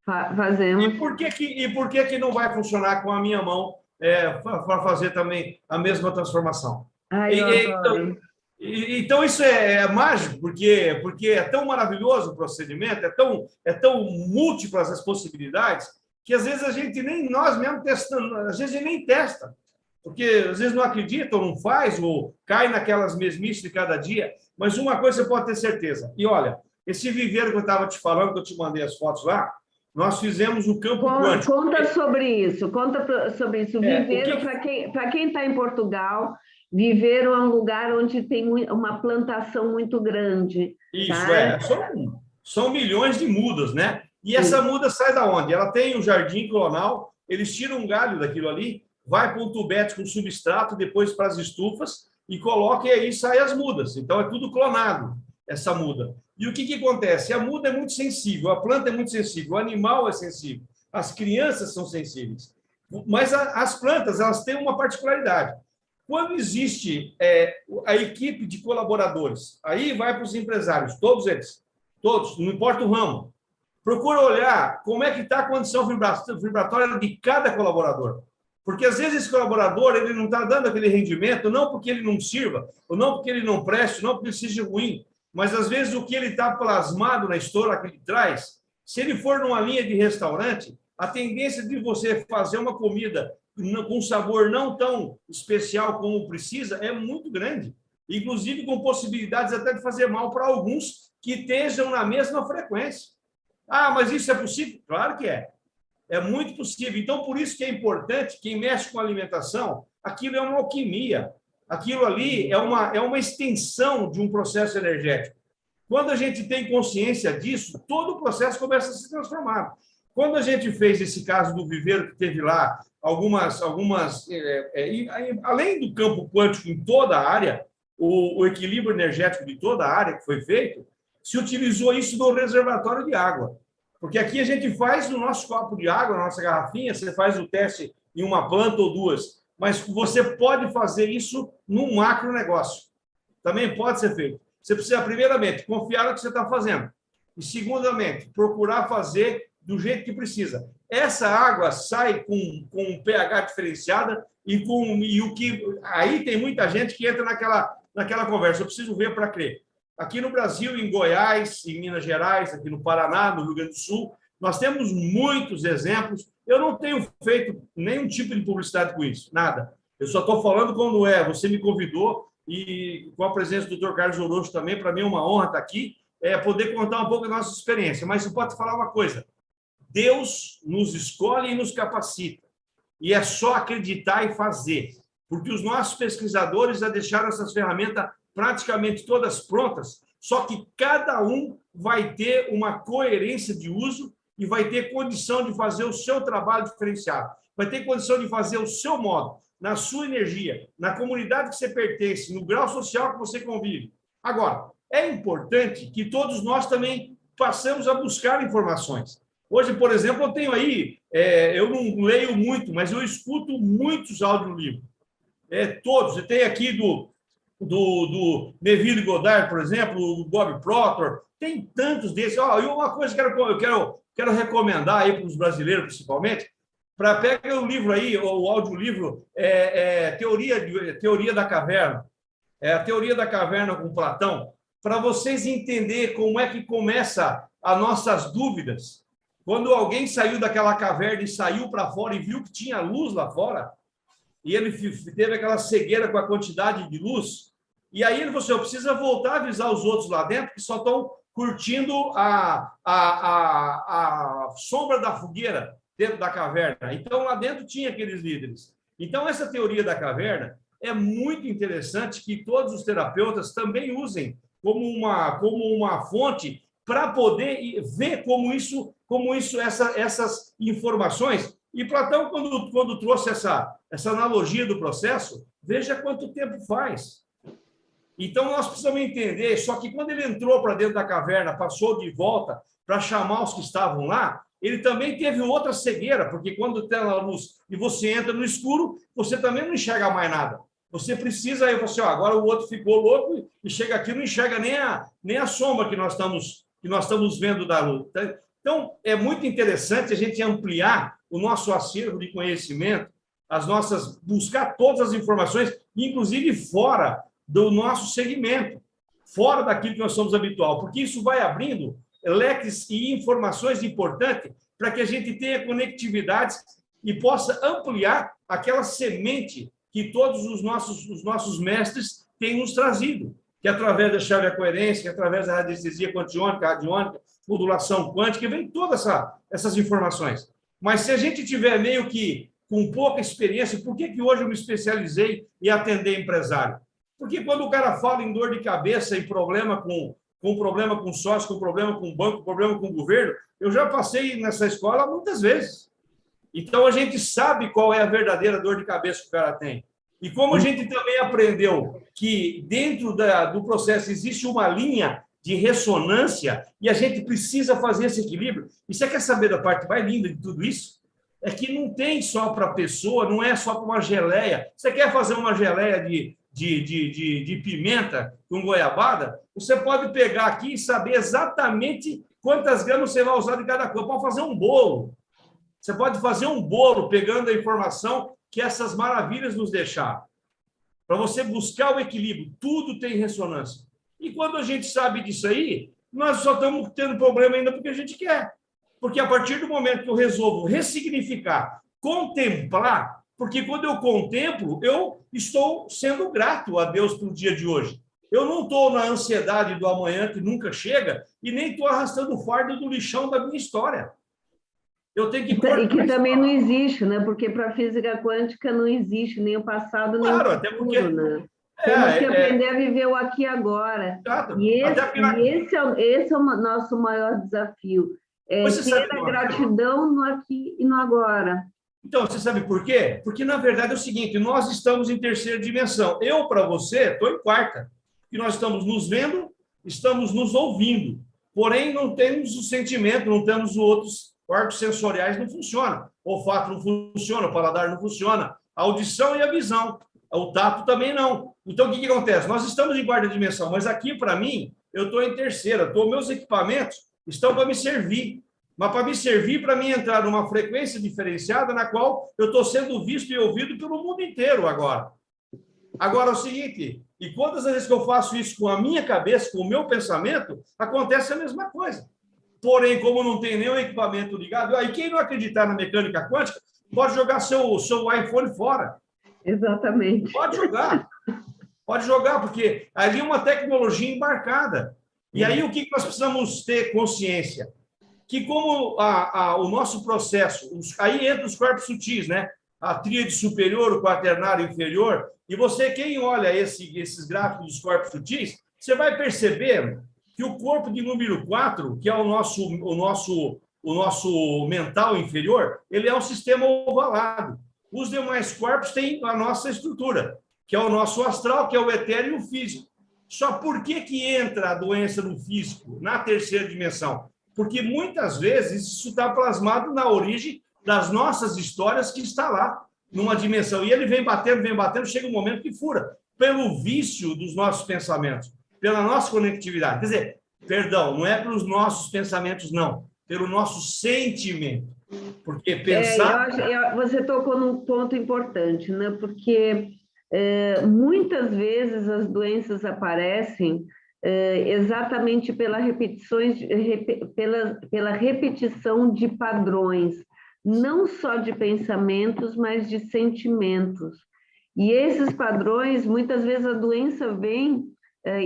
Fazemos. E por que não vai funcionar com a minha mão para fazer também a mesma transformação? Ai, eu adoro. Então, isso é mágico, porque é tão maravilhoso o procedimento, é tão múltiplas as possibilidades, que às vezes a gente nem nós mesmos testando, às vezes a gente nem testa, porque às vezes não acredita, ou não faz, ou cai naquelas mesmices de cada dia. Mas uma coisa você pode ter certeza. E olha, esse viveiro que eu estava te falando, que eu te mandei as fotos lá, nós fizemos o campo quântico. Conta sobre isso. Viveiro, para quem está em Portugal, Viveiro é um lugar onde tem uma plantação muito grande. Isso, tá? São milhões de mudas, né? E essa muda sai da onde? Ela tem um jardim clonal, eles tiram um galho daquilo ali, vai para um tubete com substrato, depois para as estufas, e coloca e aí saem as mudas. Então, é tudo clonado, essa muda. E o que acontece? A muda é muito sensível, a planta é muito sensível, o animal é sensível, as crianças são sensíveis. Mas as plantas, elas têm uma particularidade. Quando existe a equipe de colaboradores, aí vai para os empresários, todos eles, todos, não importa o ramo, procura olhar como é que está a condição vibratória de cada colaborador. Porque, às vezes, esse colaborador ele não está dando aquele rendimento, não porque ele não sirva, ou não porque ele não preste, não porque ele seja ruim, mas, às vezes, o que ele está plasmado na história que ele traz, se ele for numa linha de restaurante, a tendência de você fazer uma comida com sabor não tão especial como precisa é muito grande, inclusive com possibilidades até de fazer mal para alguns que estejam na mesma frequência. Ah, mas isso é possível? Claro que é. É muito possível. Então, por isso que é importante, quem mexe com alimentação, aquilo é uma alquimia. Aquilo ali é uma extensão de um processo energético. Quando a gente tem consciência disso, todo o processo começa a se transformar. Quando a gente fez esse caso do viveiro que teve lá, além do campo quântico em toda a área, o equilíbrio energético de toda a área que foi feito, se utilizou isso no reservatório de água. Porque aqui a gente faz o nosso copo de água, a nossa garrafinha, você faz o teste em uma planta ou duas, mas você pode fazer isso num macro negócio. Também pode ser feito. Você precisa, primeiramente, confiar no que você está fazendo. E, segundamente, procurar fazer do jeito que precisa. Essa água sai com um pH diferenciada e o que... Aí tem muita gente que entra naquela conversa. Eu preciso ver para crer. Aqui no Brasil, em Goiás, em Minas Gerais, aqui no Paraná, no Rio Grande do Sul, nós temos muitos exemplos. Eu não tenho feito nenhum tipo de publicidade com isso, nada. Eu só estou falando quando você me convidou e com a presença do Dr. Carlos Orocho também, para mim é uma honra estar aqui, poder contar um pouco da nossa experiência. Mas eu posso te falar uma coisa, Deus nos escolhe e nos capacita. E é só acreditar e fazer, porque os nossos pesquisadores já deixaram essas ferramentas praticamente todas prontas, só que cada um vai ter uma coerência de uso e vai ter condição de fazer o seu trabalho diferenciado, vai ter condição de fazer o seu modo, na sua energia, na comunidade que você pertence, no grau social que você convive. Agora, é importante que todos nós também passemos a buscar informações. Hoje, por exemplo, eu tenho aí, eu não leio muito, mas eu escuto muitos audiolivros. Todos. Eu tenho aqui do Neville Goddard, por exemplo, do Bob Proctor, tem tantos desses. E uma coisa que eu quero recomendar aí para os brasileiros, principalmente, para pegar o livro aí, o audiolivro, Teoria da Caverna. A Teoria da Caverna com Platão, para vocês entenderem como é que começa as nossas dúvidas. Quando alguém saiu daquela caverna e saiu para fora e viu que tinha luz lá fora, e ele teve aquela cegueira com a quantidade de luz, e aí ele falou assim, eu preciso voltar a avisar os outros lá dentro que só estão curtindo a sombra da fogueira dentro da caverna. Então, lá dentro tinha aqueles líderes. Então, essa teoria da caverna é muito interessante que todos os terapeutas também usem como uma fonte para poder ver como essas informações. E Platão, quando trouxe essa analogia do processo, veja quanto tempo faz. Então, nós precisamos entender, só que quando ele entrou para dentro da caverna, passou de volta para chamar os que estavam lá, ele também teve outra cegueira, porque quando tem a luz e você entra no escuro, você também não enxerga mais nada. Você precisa, aí você, agora o outro ficou louco e chega aqui e não enxerga nem a sombra que nós estamos vendo da luz. Então, é muito interessante a gente ampliar o nosso acervo de conhecimento, buscar todas as informações, inclusive fora do nosso segmento, fora daquilo que nós somos habitual, porque isso vai abrindo leques e informações importantes para que a gente tenha conectividades e possa ampliar aquela semente que todos os nossos mestres têm nos trazido, que através da chave da coerência, que através da radiestesia quantiônica, radiônica, modulação quântica, vem todas essas informações. Mas se a gente tiver meio que com pouca experiência, por que hoje eu me especializei em atender empresário? Porque quando o cara fala em dor de cabeça e problema com sócio, com problema com banco, problema com governo, eu já passei nessa escola muitas vezes. Então, a gente sabe qual é a verdadeira dor de cabeça que o cara tem. E como a gente também aprendeu que dentro do processo existe uma linha de ressonância e a gente precisa fazer esse equilíbrio. E você quer saber da parte mais linda de tudo isso? É que não tem só para a pessoa, não é só para uma geleia. Você quer fazer uma geleia de pimenta com goiabada? Você pode pegar aqui e saber exatamente quantas gramas você vai usar de cada coisa. Pode fazer um bolo. Você pode fazer um bolo pegando a informação que essas maravilhas nos deixaram. Para você buscar o equilíbrio, tudo tem ressonância. E quando a gente sabe disso aí, nós só estamos tendo problema ainda porque a gente quer. Porque a partir do momento que eu resolvo ressignificar, contemplar, porque quando eu contemplo, eu estou sendo grato a Deus pelo dia de hoje. Eu não estou na ansiedade do amanhã que nunca chega e nem estou arrastando o fardo do lixão da minha história. Eu tenho que... E que também não existe, né? Porque para a física quântica não existe nem o passado, nem o futuro, até porque... né? Temos que aprender a viver o aqui e agora. Exato. E esse é o nosso maior desafio. Ter a gratidão no aqui e no agora. Então, você sabe por quê? Porque, na verdade, é o seguinte, nós estamos em terceira dimensão. Eu, para você, estou em quarta. E nós estamos nos vendo, estamos nos ouvindo. porém não temos o sentimento, não temos os outros órgãos sensoriais, não funciona. O olfato não funciona, o paladar não funciona, a audição e a visão. O tato também não. Então, o que acontece? Nós estamos em quarta dimensão, mas aqui, para mim, eu estou em terceira. Meus equipamentos estão para me servir. Mas para me servir, para mim entrar numa frequência diferenciada na qual eu estou sendo visto e ouvido pelo mundo inteiro agora. Agora é o seguinte, e quantas vezes que eu faço isso com a minha cabeça, com o meu pensamento, acontece a mesma coisa. Porém, como não tem nenhum equipamento ligado, aí quem não acreditar na mecânica quântica pode jogar seu iPhone fora. Exatamente. Pode jogar, porque ali é uma tecnologia embarcada. E aí o que nós precisamos ter consciência? Que como o nosso processo, aí entra os corpos sutis, né? A tríade superior, o quaternário inferior, e você, quem olha esses gráficos dos corpos sutis, você vai perceber que o corpo de número 4, que é o nosso mental inferior, ele é um sistema ovalado. Os demais corpos têm a nossa estrutura, que é o nosso astral, que é o etéreo e o físico. Só por que entra a doença no físico, na terceira dimensão? Porque muitas vezes isso está plasmado na origem das nossas histórias que está lá, numa dimensão. E ele vem batendo, chega um momento que fura, pelo vício dos nossos pensamentos, pela nossa conectividade. Quer dizer, perdão, não é pelos nossos pensamentos, não, pelo nosso sentimento. Porque pensar... Você tocou num ponto importante, né? Porque muitas vezes as doenças aparecem exatamente pela repetição de padrões, não só de pensamentos, mas de sentimentos. E esses padrões, muitas vezes a doença vem,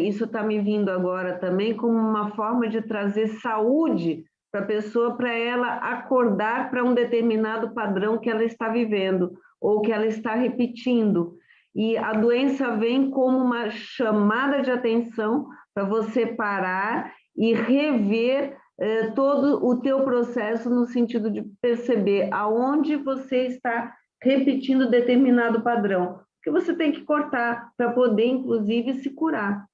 isso está me vindo agora também, como uma forma de trazer saúde para a pessoa, para ela acordar para um determinado padrão que ela está vivendo, ou que ela está repetindo. E a doença vem como uma chamada de atenção para você parar e rever todo o teu processo no sentido de perceber aonde você está repetindo determinado padrão, que você tem que cortar para poder, inclusive, se curar.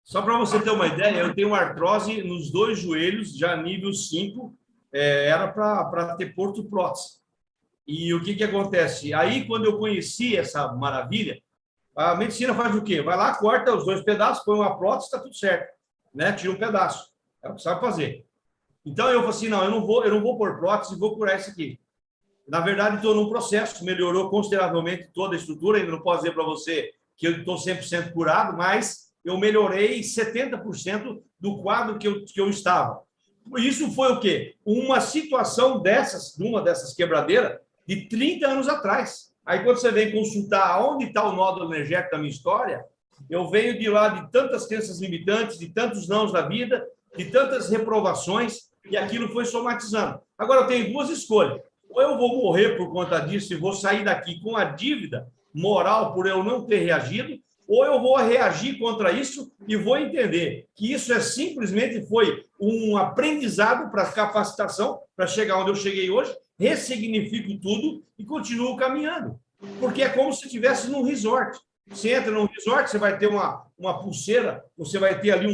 Só para você ter uma ideia, eu tenho artrose nos 2 joelhos, já nível 5, era para ter porto prótese. E o que acontece? Aí, quando eu conheci essa maravilha, a medicina faz o quê? Vai lá, corta os 2 pedaços, põe uma prótese, está tudo certo. Né? Tira um pedaço. É o que sabe fazer. Então, eu falei assim, não, eu não vou pôr prótese, vou curar isso aqui. Na verdade, estou num processo, melhorou consideravelmente toda a estrutura, ainda não posso dizer para você que eu estou 100% curado, mas eu melhorei 70% do quadro que eu estava. Isso foi o quê? Uma situação uma dessas quebradeiras de 30 anos atrás. Aí, quando você vem consultar onde está o nódulo energético da minha história, eu venho de lá de tantas crenças limitantes, de tantos nãos da vida, de tantas reprovações, e aquilo foi somatizando. Agora, eu tenho 2 escolhas. Ou eu vou morrer por conta disso e vou sair daqui com a dívida moral por eu não ter reagido, ou eu vou reagir contra isso e vou entender que isso simplesmente foi um aprendizado para capacitação, para chegar onde eu cheguei hoje, ressignifico tudo e continuo caminhando. Porque é como se estivesse num resort. Você entra num resort, você vai ter uma pulseira, você vai ter ali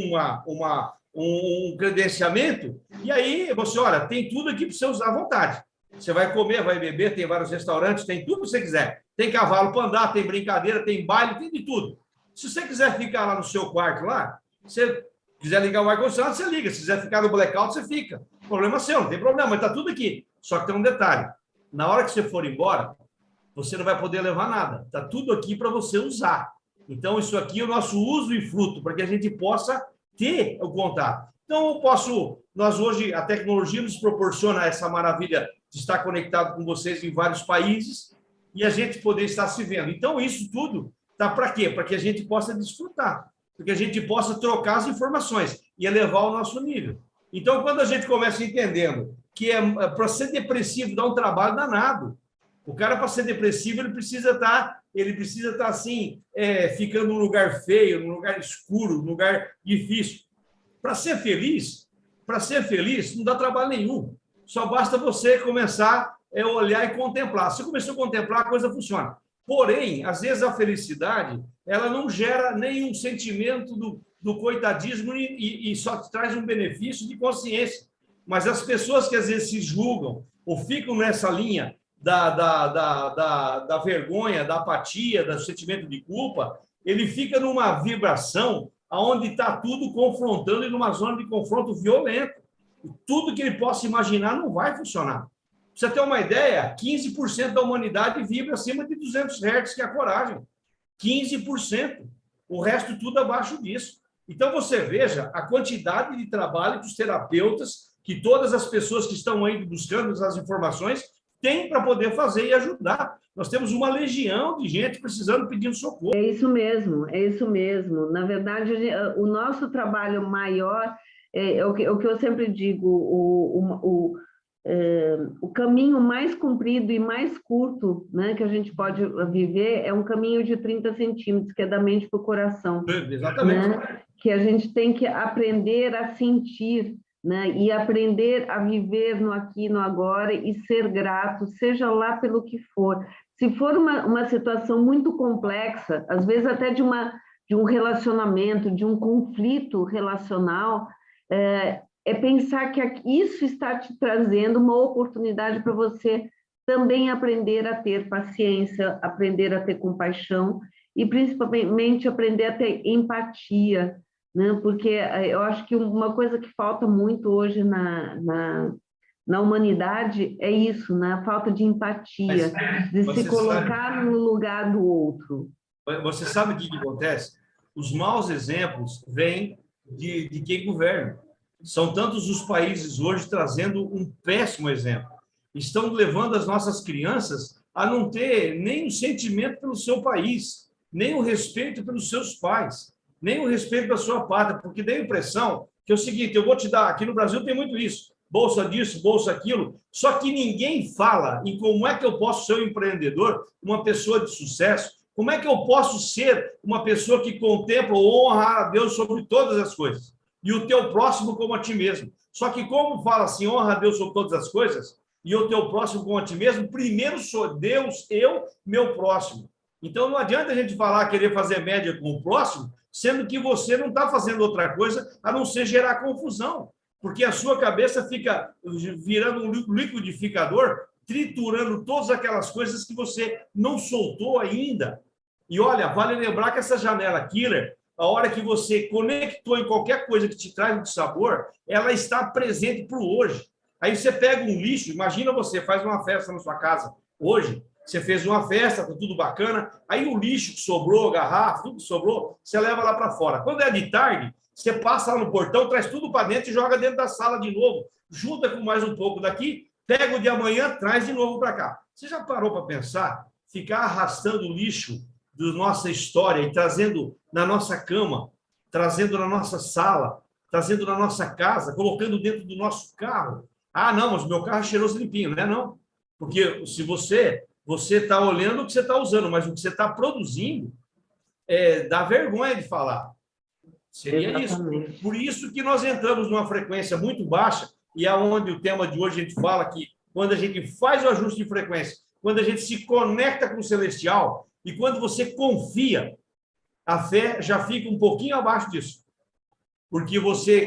um credenciamento, e aí você, olha, tem tudo aqui para você usar à vontade. Você vai comer, vai beber, tem vários restaurantes, tem tudo que você quiser. Tem cavalo para andar, tem brincadeira, tem baile, tem de tudo. Se você quiser ficar lá no seu quarto, lá, se quiser ligar o ar-condicionado, você liga. Se quiser ficar no blackout, você fica. Problema seu, não tem problema, mas está tudo aqui. Só que tem um detalhe. Na hora que você for embora, você não vai poder levar nada. Está tudo aqui para você usar. Então, isso aqui é o nosso uso e fruto, para que a gente possa ter o contato. Então, nós hoje, a tecnologia nos proporciona essa maravilha de estar conectado com vocês em vários países e a gente poder estar se vendo. Então, isso tudo está para quê? Para que a gente possa desfrutar, para que a gente possa trocar as informações e elevar o nosso nível. Então, quando a gente começa entendendo que para ser depressivo dá um trabalho danado, o cara, para ser depressivo, ele precisa estar assim, ficando num lugar feio, num lugar escuro, num lugar difícil. Para ser feliz, não dá trabalho nenhum. Só basta você começar a olhar e contemplar. Se começou a contemplar, a coisa funciona. Porém, às vezes a felicidade, ela não gera nenhum sentimento do coitadismo e só te traz um benefício de consciência. Mas as pessoas que às vezes se julgam ou ficam nessa linha da vergonha, da apatia, do sentimento de culpa, ele fica numa vibração onde está tudo confrontando e numa zona de confronto violento. Tudo que ele possa imaginar não vai funcionar. Pra você ter uma ideia, 15% da humanidade vibra acima de 200 Hz, que é a coragem. 15%. O resto tudo abaixo disso. Então, você veja a quantidade de trabalho que os terapeutas, que todas as pessoas que estão aí buscando as informações, têm para poder fazer e ajudar. Nós temos uma legião de gente precisando, pedindo socorro. É isso mesmo, é isso mesmo. Na verdade, o nosso trabalho maior é o que eu sempre digo, o caminho mais comprido e mais curto, né, que a gente pode viver é um caminho de 30 centímetros, que é da mente para o coração. Exatamente. Né? Que a gente tem que aprender a sentir, né? E aprender a viver no aqui e no agora e ser grato, seja lá pelo que for. Se for uma situação muito complexa, às vezes até de um relacionamento, de um conflito relacional, é pensar que isso está te trazendo uma oportunidade para você também aprender a ter paciência, aprender a ter compaixão e, principalmente, aprender a ter empatia, né? Porque eu acho que uma coisa que falta muito hoje na humanidade é isso, né? A falta de empatia, de se colocar no lugar do outro. Você sabe o que acontece? Os maus exemplos vêm de quem governa. São tantos os países hoje trazendo um péssimo exemplo. Estão levando as nossas crianças a não ter nem o sentimento pelo seu país, nem o respeito pelos seus pais, nem o respeito da sua pátria, porque dá a impressão que é o seguinte, eu vou te dar, aqui no Brasil tem muito isso, bolsa disso, bolsa aquilo, só que ninguém fala em como é que eu posso ser um empreendedor, uma pessoa de sucesso, como é que eu posso ser uma pessoa que contempla ou honra a Deus sobre todas as coisas, e o teu próximo como a ti mesmo. Só que como fala assim, honra a Deus sobre todas as coisas, e o teu próximo como a ti mesmo, primeiro sou Deus, eu, meu próximo. Então não adianta a gente falar, querer fazer média com o próximo, sendo que você não está fazendo outra coisa a não ser gerar confusão, porque a sua cabeça fica virando um liquidificador, triturando todas aquelas coisas que você não soltou ainda. E olha, vale lembrar que essa janela killer, a hora que você conectou em qualquer coisa que te traz um sabor, ela está presente para o hoje. Aí você pega um lixo, imagina você faz uma festa na sua casa hoje, você fez uma festa, tá tudo bacana, aí o lixo que sobrou, garrafa, tudo que sobrou, você leva lá para fora. Quando é de tarde, você passa lá no portão, traz tudo para dentro e joga dentro da sala de novo, junta com mais um pouco daqui, pega o de amanhã, traz de novo para cá. Você já parou para pensar? Ficar arrastando o lixo da nossa história e trazendo na nossa cama, trazendo na nossa sala, trazendo na nossa casa, colocando dentro do nosso carro. Ah, não, mas meu carro é cheiroso limpinho, né? Não. Porque se você está olhando o que você está usando, mas o que você está produzindo dá vergonha de falar. Seria Exatamente. isso. Por isso que nós entramos numa frequência muito baixa, e é onde o tema de hoje a gente fala que quando a gente faz o ajuste de frequência, quando a gente se conecta com o celestial, e quando você confia, a fé já fica um pouquinho abaixo disso. Porque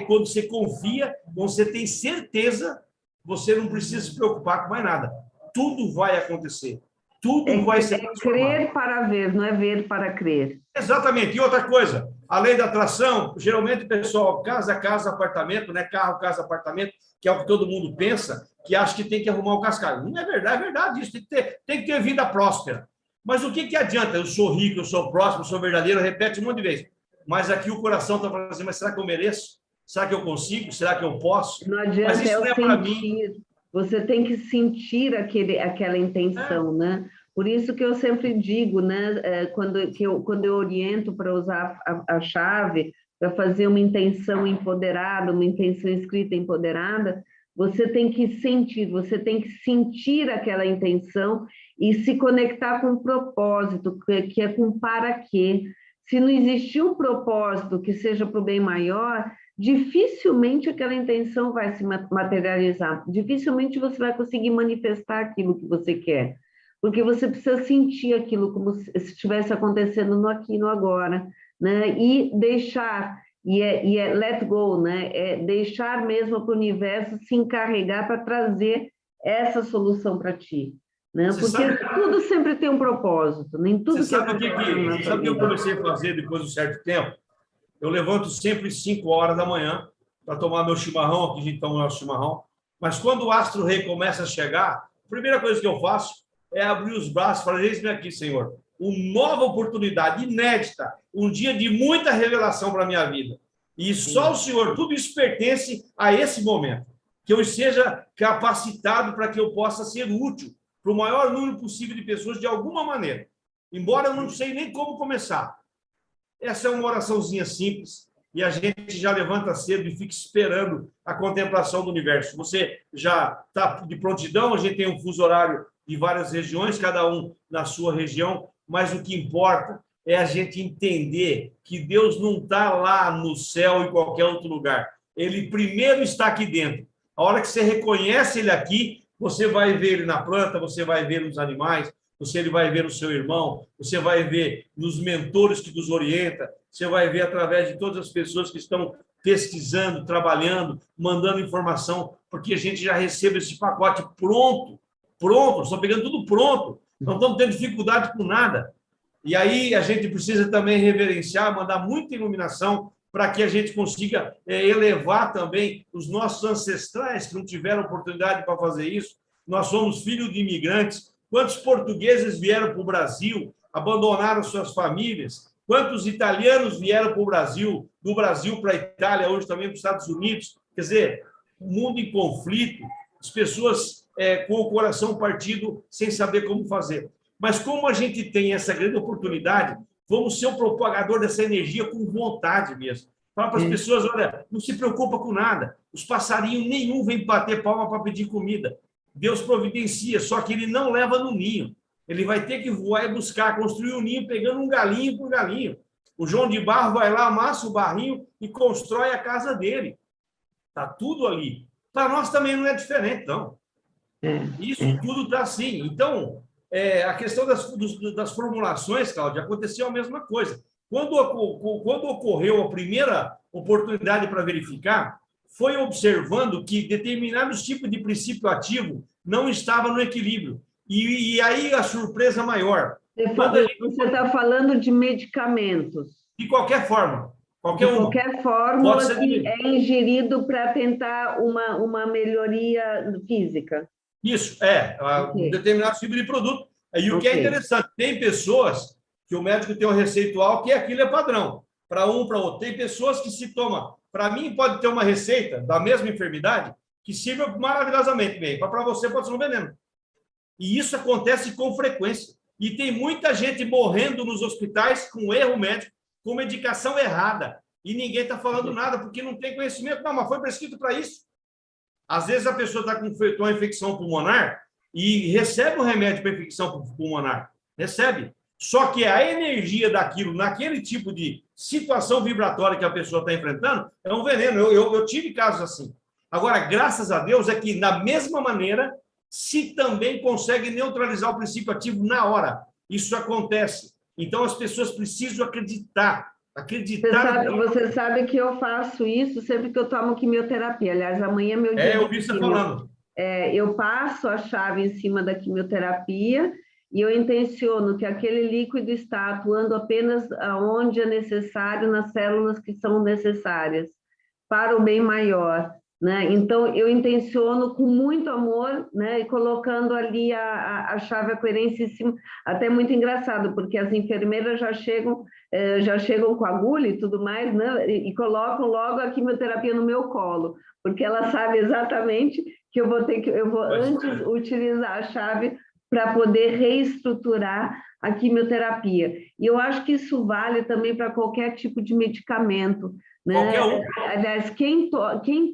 quando você confia, você tem certeza, você não precisa se preocupar com mais nada. Tudo vai acontecer. Tudo vai ser transformado. É crer para ver, não é ver para crer. Exatamente. E outra coisa, além da atração, geralmente o pessoal casa, apartamento, né? Carro, casa, apartamento, que é o que todo mundo pensa, que acha que tem que arrumar o cascalho. Não é verdade isso. Tem que ter vida próspera. Mas o que adianta? Eu sou rico, eu sou próspero, eu sou verdadeiro, repete um monte de vezes. Mas aqui o coração está falando assim, mas será que eu mereço? Será que eu consigo? Será que eu posso? Não adianta, mas isso não é para mim. Você tem que sentir aquela intenção, né? Por isso que eu sempre digo, né? Quando eu oriento para usar a chave, para fazer uma intenção empoderada, uma intenção escrita empoderada, você tem que sentir aquela intenção e se conectar com o propósito, que é com para quê. Se não existir um propósito que seja para o bem maior, dificilmente aquela intenção vai se materializar, dificilmente você vai conseguir manifestar aquilo que você quer, porque você precisa sentir aquilo como se estivesse acontecendo no aqui e no agora, né? E deixar e é let go, né? É deixar mesmo para o universo se encarregar para trazer essa solução para ti, né? Porque tudo sempre tem um propósito, nem tudo você sabe o que eu comecei a fazer depois de um certo tempo? Eu levanto sempre 5 horas da manhã para tomar meu chimarrão, aqui a gente toma o nosso chimarrão. Mas quando o astro rei começa a chegar, a primeira coisa que eu faço é abrir os braços e falar: eis-me aqui, Senhor. Uma nova oportunidade inédita, um dia de muita revelação para a minha vida. E só o Senhor, tudo isso pertence a esse momento. Que eu seja capacitado para que eu possa ser útil para o maior número possível de pessoas de alguma maneira. Embora eu não sei nem como começar. Essa é uma oraçãozinha simples e a gente já levanta cedo e fica esperando a contemplação do universo. Você já está de prontidão, a gente tem um fuso horário de várias regiões, cada um na sua região, mas o que importa é a gente entender que Deus não está lá no céu ou em qualquer outro lugar. Ele primeiro está aqui dentro. A hora que você reconhece ele aqui, você vai ver ele na planta, você vai ver nos animais, você vai ver no seu irmão, você vai ver nos mentores que nos orientam, você vai ver através de todas as pessoas que estão pesquisando, trabalhando, mandando informação, porque a gente já recebe esse pacote pronto, estão pegando tudo pronto, não estamos tendo dificuldade com nada. E aí a gente precisa também reverenciar, mandar muita iluminação para que a gente consiga elevar também os nossos ancestrais que não tiveram oportunidade para fazer isso. Nós somos filhos de imigrantes. Quantos portugueses vieram para o Brasil, abandonaram suas famílias? Quantos italianos vieram para o Brasil, do Brasil para a Itália, hoje também para os Estados Unidos? Quer dizer, o mundo em conflito, as pessoas com o coração partido, sem saber como fazer. Mas como a gente tem essa grande oportunidade, vamos ser o propagador dessa energia com vontade mesmo. Fala para as pessoas: olha, não se preocupa com nada. Os passarinhos nenhum vem bater palma para pedir comida. Deus providencia, só que ele não leva no ninho. Ele vai ter que voar e buscar, construir um ninho, pegando um galinho por galinho. O João de Barro vai lá, amassa o barrinho e constrói a casa dele. Está tudo ali. Para nós também não é diferente, não. Isso tudo está assim. Então, a questão das formulações, Cláudia, aconteceu a mesma coisa. Quando ocorreu a primeira oportunidade para verificar, foi observando que determinados tipos de princípio ativo não estavam no equilíbrio. E aí a surpresa maior. Você está falando de medicamentos. De qualquer forma. Qualquer fórmula que é ingerido para tentar uma melhoria física. Isso, um determinado tipo de produto. E o que é interessante, tem pessoas que o médico tem um receitual que aquilo é padrão, para um, para outro. Tem pessoas que se tomam. Para mim, pode ter uma receita da mesma enfermidade que sirva maravilhosamente bem. Para você, pode ser um veneno. E isso acontece com frequência. E tem muita gente morrendo nos hospitais com erro médico, com medicação errada. E ninguém está falando nada, porque não tem conhecimento. Não, mas foi prescrito para isso. Às vezes a pessoa está com uma infecção pulmonar e recebe um remédio para infecção pulmonar. Recebe. Só que a energia daquilo, naquele tipo de situação vibratória que a pessoa está enfrentando, é um veneno. Eu tive casos assim. Agora, graças a Deus, é que, da mesma maneira, se também consegue neutralizar o princípio ativo na hora. Isso acontece. Então, as pessoas precisam acreditar. Você sabe que eu faço isso sempre que eu tomo quimioterapia. Aliás, amanhã é meu dia. Eu vi você falando. Eu passo a chave em cima da quimioterapia e eu intenciono que aquele líquido está atuando apenas onde é necessário, nas células que são necessárias, para o bem maior, né? Então, eu intenciono com muito amor, né? E colocando ali a chave, a coerência em cima. Até muito engraçado, porque as enfermeiras já chegam com agulha e tudo mais, né? E colocam logo a quimioterapia no meu colo, porque ela sabe exatamente que eu vou antes utilizar a chave para poder reestruturar a quimioterapia. E eu acho que isso vale também para qualquer tipo de medicamento, né? Aliás, quem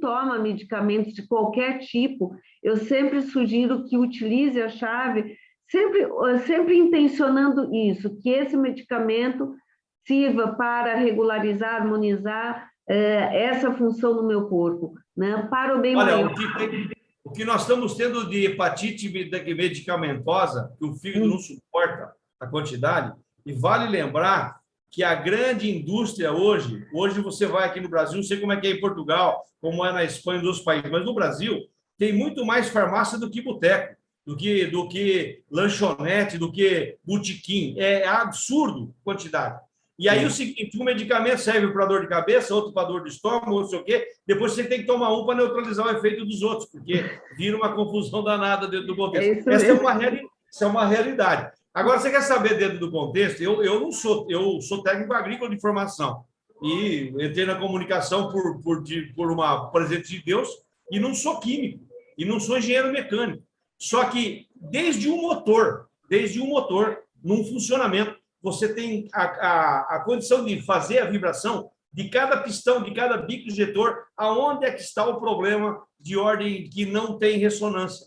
toma medicamentos de qualquer tipo, eu sempre sugiro que utilize a chave, sempre intencionando isso, que esse medicamento sirva para regularizar, harmonizar essa função no meu corpo, né? Para o bem maior. O que nós estamos tendo de hepatite medicamentosa, que o fígado não suporta a quantidade, e vale lembrar que a grande indústria hoje você vai aqui no Brasil, não sei como é que é em Portugal, como é na Espanha e nos outros países, mas no Brasil tem muito mais farmácia do que boteco, do que lanchonete, do que botequim. É absurdo a quantidade. E aí o seguinte, um medicamento serve para dor de cabeça, outro para dor de estômago, outro sei o quê, depois você tem que tomar um para neutralizar o efeito dos outros, porque vira uma confusão danada dentro do contexto. Essa é uma realidade. Agora, você quer saber dentro do contexto? Eu sou técnico agrícola de formação e entrei na comunicação por uma presente de Deus e não sou químico e não sou engenheiro mecânico. Só que desde um motor, num funcionamento, você tem a condição de fazer a vibração de cada pistão, de cada bico injetor, aonde é que está o problema de ordem que não tem ressonância.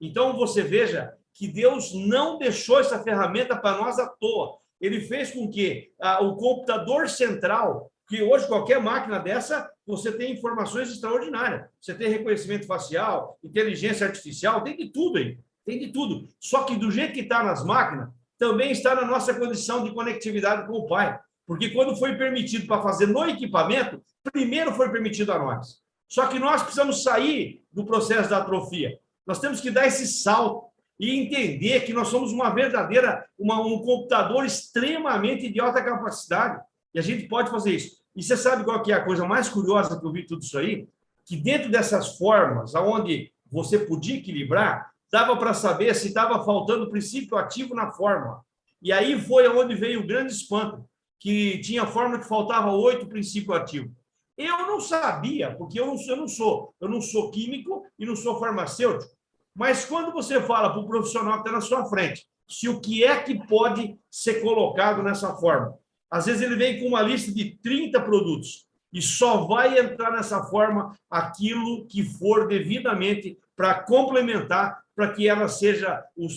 Então, você veja que Deus não deixou essa ferramenta para nós à toa. Ele fez com que o computador central, que hoje qualquer máquina dessa, você tem informações extraordinárias. Você tem reconhecimento facial, inteligência artificial, tem de tudo aí. Tem de tudo. Só que do jeito que está nas máquinas, também está na nossa condição de conectividade com o Pai. Porque quando foi permitido para fazer no equipamento, primeiro foi permitido a nós. Só que nós precisamos sair do processo da atrofia. Nós temos que dar esse salto e entender que nós somos um computador extremamente de alta capacidade. E a gente pode fazer isso. E você sabe qual que é a coisa mais curiosa que eu vi tudo isso aí? Que dentro dessas formas, onde você podia equilibrar, dava para saber se estava faltando o princípio ativo na fórmula. E aí foi onde veio o grande espanto, que tinha fórmula que faltava 8 princípios ativos. Eu não sabia, porque eu não sou químico e não sou farmacêutico. Mas quando você fala para o profissional que está na sua frente, se o que é que pode ser colocado nessa forma, às vezes ele vem com uma lista de 30 produtos e só vai entrar nessa forma aquilo que for devidamente para complementar, para que ela seja o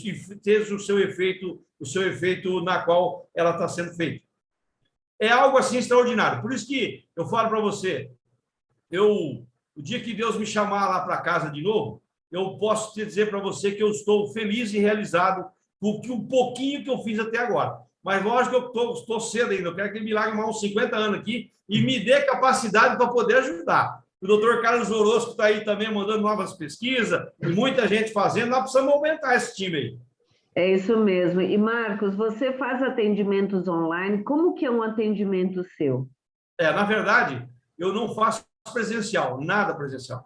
seu efeito na qual ela está sendo feita. É algo assim extraordinário. Por isso que eu falo para você, o dia que Deus me chamar lá para casa de novo, eu posso te dizer para você que eu estou feliz e realizado com um pouquinho que eu fiz até agora. Mas lógico que eu estou cedo ainda, eu quero que ele me largue mais uns 50 anos aqui e me dê capacidade para poder ajudar. O doutor Carlos Orozco está aí também mandando novas pesquisas, e muita gente fazendo, nós precisamos aumentar esse time aí. É isso mesmo. E, Marcos, você faz atendimentos online, como que é um atendimento seu? Na verdade, eu não faço presencial, nada presencial.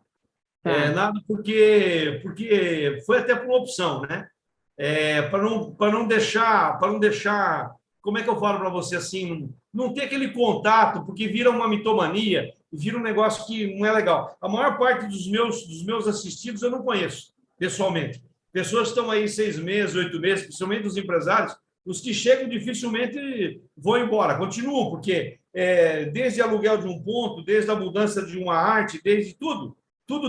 Nada porque foi até por uma opção, né? Para não deixar, como é que eu falo para você assim, não ter aquele contato, porque vira uma mitomania, vira um negócio que não é legal. A maior parte dos meus assistidos eu não conheço pessoalmente. Pessoas que estão aí 6 meses, 8 meses, principalmente os empresários, os que chegam dificilmente vão embora, continuam, porque desde aluguel de um ponto, desde a mudança de uma arte, desde tudo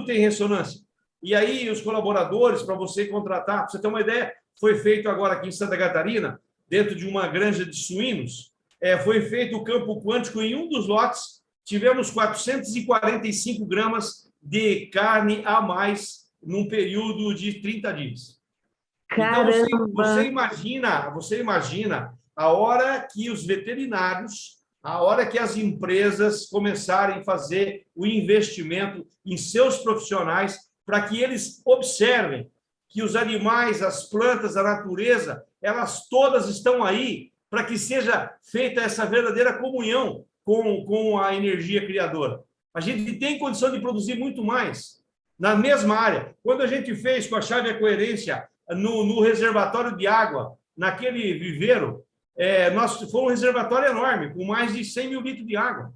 tem ressonância. E aí, os colaboradores, para você contratar, para você ter uma ideia, foi feito agora aqui em Santa Catarina, dentro de uma granja de suínos, foi feito o campo quântico em um dos lotes, tivemos 445 gramas de carne a mais num período de 30 dias. Caramba. Então, você imagina a hora que os veterinários, a hora que as empresas começarem a fazer o investimento em seus profissionais para que eles observem que os animais, as plantas, a natureza, elas todas estão aí para que seja feita essa verdadeira comunhão com a energia criadora. A gente tem condição de produzir muito mais na mesma área. Quando a gente fez com a chave da coerência no reservatório de água, naquele viveiro, foi um reservatório enorme, com mais de 100 mil litros de água.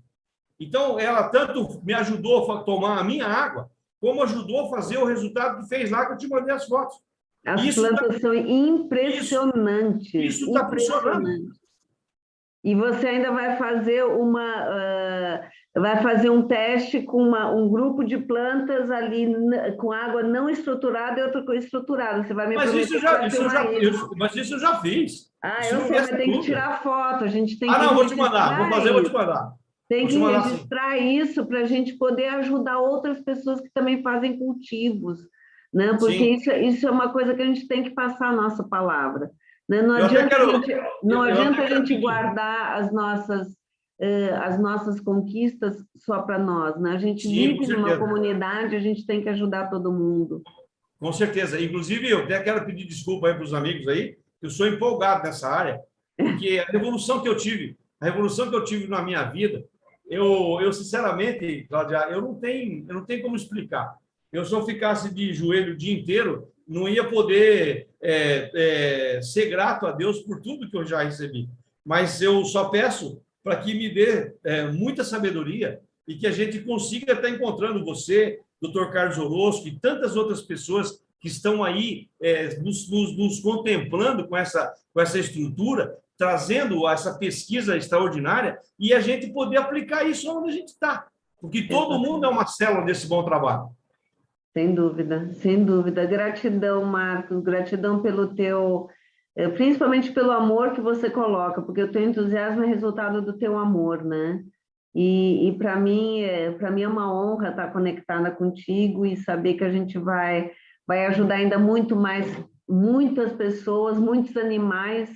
Então, ela tanto me ajudou a tomar a minha água, como ajudou a fazer o resultado que fez lá, que eu te mandei as fotos. As plantas são impressionantes. Isso está funcionando. E você ainda vai fazer um teste com um grupo de plantas ali com água não estruturada e outra estruturada. Você vai me Mas isso eu já fiz. Eu sei, mas tem que tirar foto. A gente tem que não, vou te mandar. Vou te mandar. Tem que registrar isso para a gente poder ajudar outras pessoas que também fazem cultivos, né? Porque isso é uma coisa que a gente tem que passar a nossa palavra. Né? Não Eu até adianta quero, não eu adianta até a quero gente pedir. guardar as nossas conquistas só para nós, né? A gente Sim, com vive numa certeza. comunidade, a gente tem que ajudar todo mundo. Com certeza. Inclusive, eu até quero pedir desculpa aí para os amigos aí, que eu sou empolgado nessa área, porque a revolução que eu tive na minha vida, eu sinceramente, Cláudia, eu não tenho como explicar. Eu, se eu ficasse de joelho o dia inteiro, não ia poder ser grato a Deus por tudo que eu já recebi. Mas eu só peço para que me dê muita sabedoria e que a gente consiga estar encontrando você, Dr. Carlos Orozco e tantas outras pessoas que estão aí nos contemplando com essa estrutura, trazendo essa pesquisa extraordinária e a gente poder aplicar isso onde a gente está. Porque todo mundo é uma célula desse bom trabalho. Sem dúvida, sem dúvida. Gratidão, Marcos, gratidão pelo teu, principalmente pelo amor que você coloca, porque o teu entusiasmo é resultado do teu amor, né? E para mim é uma honra estar conectada contigo e saber que a gente vai ajudar ainda muito mais, muitas pessoas, muitos animais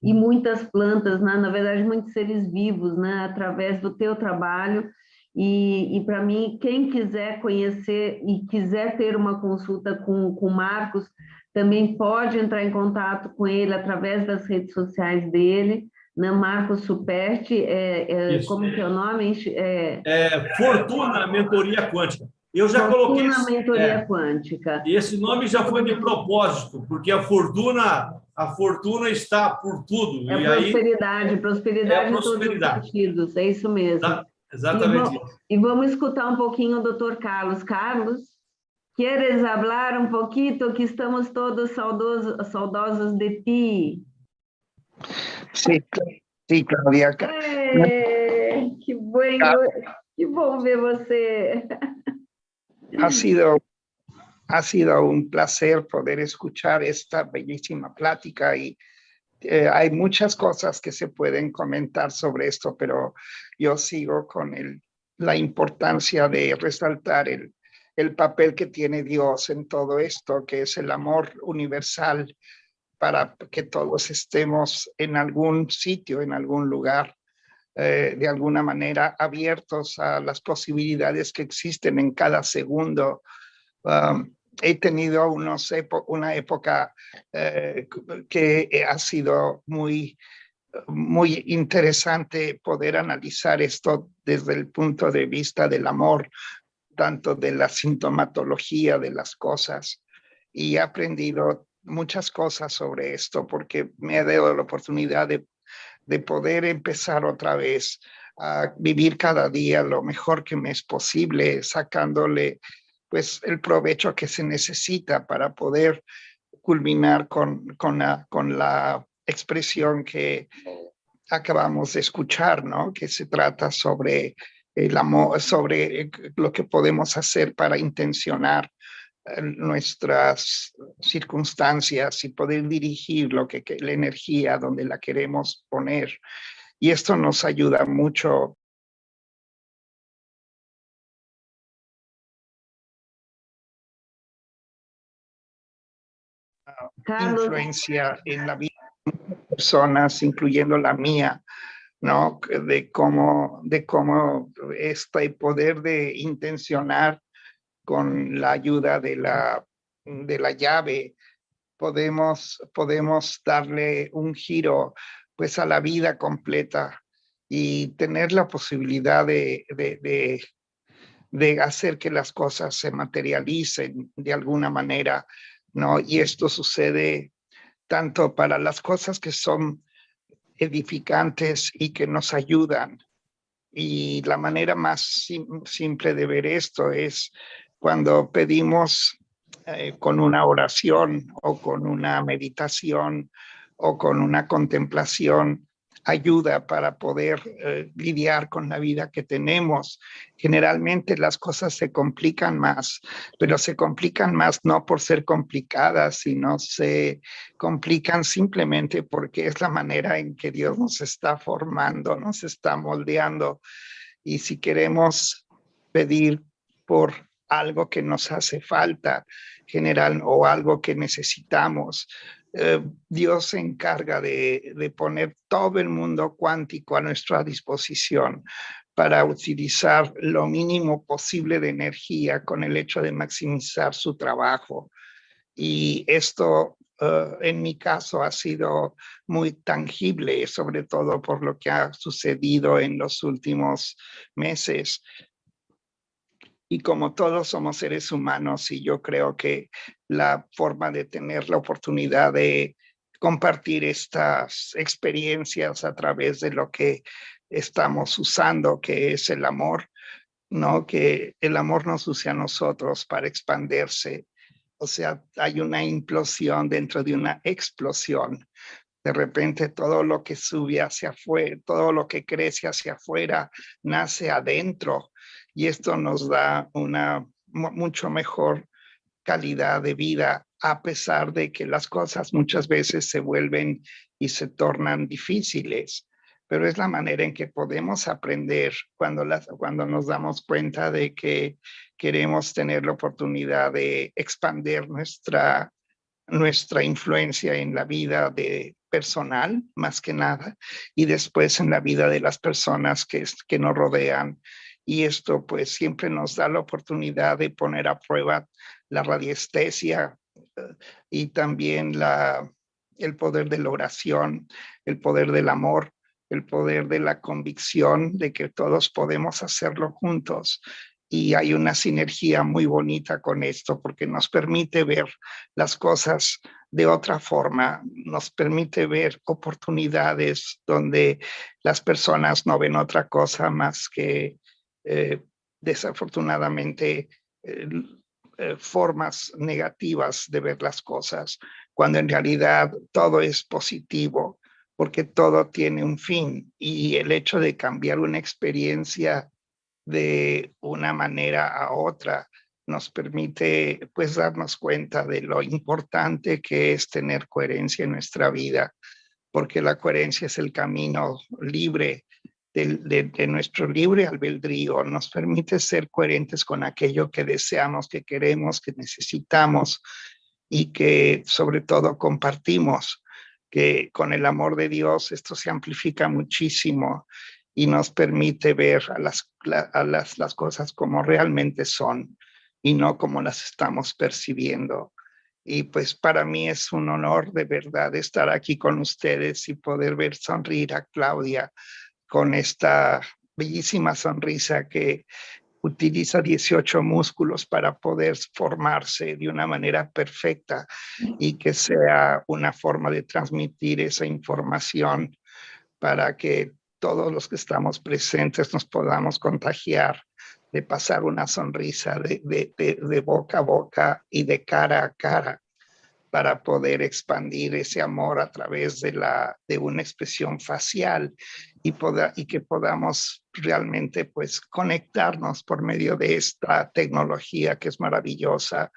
e muitas plantas, né? Na verdade, muitos seres vivos, né? Através do teu trabalho. E para mim, quem quiser conhecer e quiser ter uma consulta com o Marcos, também pode entrar em contato com ele através das redes sociais dele, né? Marcos Superti, Isso. como que é o nome? Fortuna Mentoria Quântica. Eu já coloquei Fortuna Mentoria Quântica. esse nome já foi de propósito, porque a fortuna está por tudo. É E aí prosperidade, é a prosperidade em todos os prosperidade. sentidos, é isso mesmo. Exatamente isso. E vamos escutar um pouquinho o doutor Carlos. Carlos, ¿quieres hablar un poquito que estamos todos saudosos de ti? Sí, sí, Claudia. Que bom ver você. Ha sido, ha sido un placer poder escuchar esta bellísima plática y hay muchas cosas que se pueden comentar sobre esto, pero yo sigo con la importancia de resaltar el papel que tiene Dios en todo esto, que es el amor universal para que todos estemos en algún sitio, en algún lugar, de alguna manera abiertos a las posibilidades que existen en cada segundo. He tenido una época que ha sido muy interesante poder analizar esto desde el punto de vista del amor, tanto de la sintomatología de las cosas. Y he aprendido muchas cosas sobre esto porque me ha dado la oportunidad de poder empezar otra vez a vivir cada día lo mejor que me es posible, sacándole pues el provecho que se necesita para poder culminar con la expresión que acabamos de escuchar, ¿no? Que se trata sobre el amor, sobre lo que podemos hacer para intencionar nuestras circunstancias y poder dirigir la energía donde la queremos poner. Y esto nos ayuda mucho. Carlos. Influencia en la vida de personas, incluyendo la mía, ¿no? De cómo este poder de intencionar con la ayuda de la llave podemos darle un giro pues a la vida completa y tener la posibilidad de hacer que las cosas se materialicen de alguna manera, ¿no? Y esto sucede tanto para las cosas que son edificantes y que nos ayudan. Y la manera más simple de ver esto es cuando pedimos con una oración o con una meditación o con una contemplación ayuda para poder lidiar con la vida que tenemos. Generalmente las cosas se complican más, pero se complican más no por ser complicadas, sino se complican simplemente porque es la manera en que Dios nos está formando, nos está moldeando. Y si queremos pedir por algo que nos hace falta, general o algo que necesitamos, Dios se encarga de poner todo el mundo cuántico a nuestra disposición para utilizar lo mínimo posible de energía con el hecho de maximizar su trabajo. Y esto, en mi caso, ha sido muy tangible, sobre todo por lo que ha sucedido en los últimos meses. Y como todos somos seres humanos, y yo creo que la forma de tener la oportunidad de compartir estas experiencias a través de lo que estamos usando, que es el amor, ¿no? Que el amor nos use a nosotros para expandirse. O sea, hay una implosión dentro de una explosión. De repente todo lo que sube hacia afuera, todo lo que crece hacia afuera, nace adentro. Y esto nos da una mucho mejor calidad de vida, a pesar de que las cosas muchas veces se vuelven y se tornan difíciles. Pero es la manera en que podemos aprender cuando nos damos cuenta de que queremos tener la oportunidad de expandir nuestra influencia en la vida personal, más que nada, y después en la vida de las personas que nos rodean. Y esto pues siempre nos da la oportunidad de poner a prueba la radiestesia y también el poder de la oración, el poder del amor, el poder de la convicción de que todos podemos hacerlo juntos. Y hay una sinergia muy bonita con esto porque nos permite ver las cosas de otra forma, nos permite ver oportunidades donde las personas no ven otra cosa más que desafortunadamente formas negativas de ver las cosas, cuando en realidad todo es positivo, porque todo tiene un fin y el hecho de cambiar una experiencia de una manera a otra nos permite pues darnos cuenta de lo importante que es tener coherencia en nuestra vida, porque la coherencia es el camino libre de nuestro libre albedrío, nos permite ser coherentes con aquello que deseamos, que queremos, que necesitamos y que sobre todo compartimos, que con el amor de Dios esto se amplifica muchísimo y nos permite ver las cosas como realmente son y no como las estamos percibiendo. Y pues para mí es un honor de verdad estar aquí con ustedes y poder ver sonreír a Claudia con esta bellísima sonrisa que utiliza 18 músculos para poder formarse de una manera perfecta y que sea una forma de transmitir esa información para que todos los que estamos presentes nos podamos contagiar de pasar una sonrisa de boca a boca y de cara a cara para poder expandir ese amor a través de una expresión facial y que podamos realmente pues conectarnos por medio de esta tecnología que es maravillosa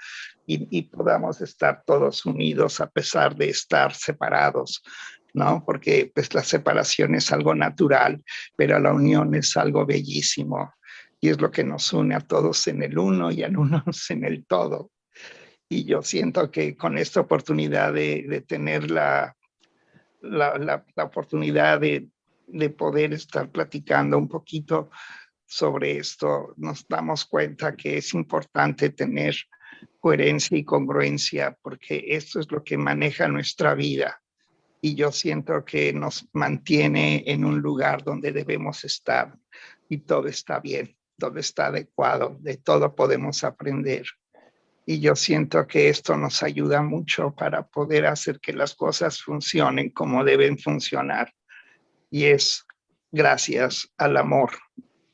y podamos estar todos unidos a pesar de estar separados, ¿no? Porque pues la separación es algo natural, pero la unión es algo bellísimo y es lo que nos une a todos en el uno y a unos en el todo. Y yo siento que con esta oportunidad de tener la oportunidad de poder estar platicando un poquito sobre esto, nos damos cuenta que es importante tener coherencia y congruencia, porque esto es lo que maneja nuestra vida. Y yo siento que nos mantiene en un lugar donde debemos estar y todo está bien, todo está adecuado, de todo podemos aprender. Y yo siento que esto nos ayuda mucho para poder hacer que las cosas funcionen como deben funcionar. Y es gracias al amor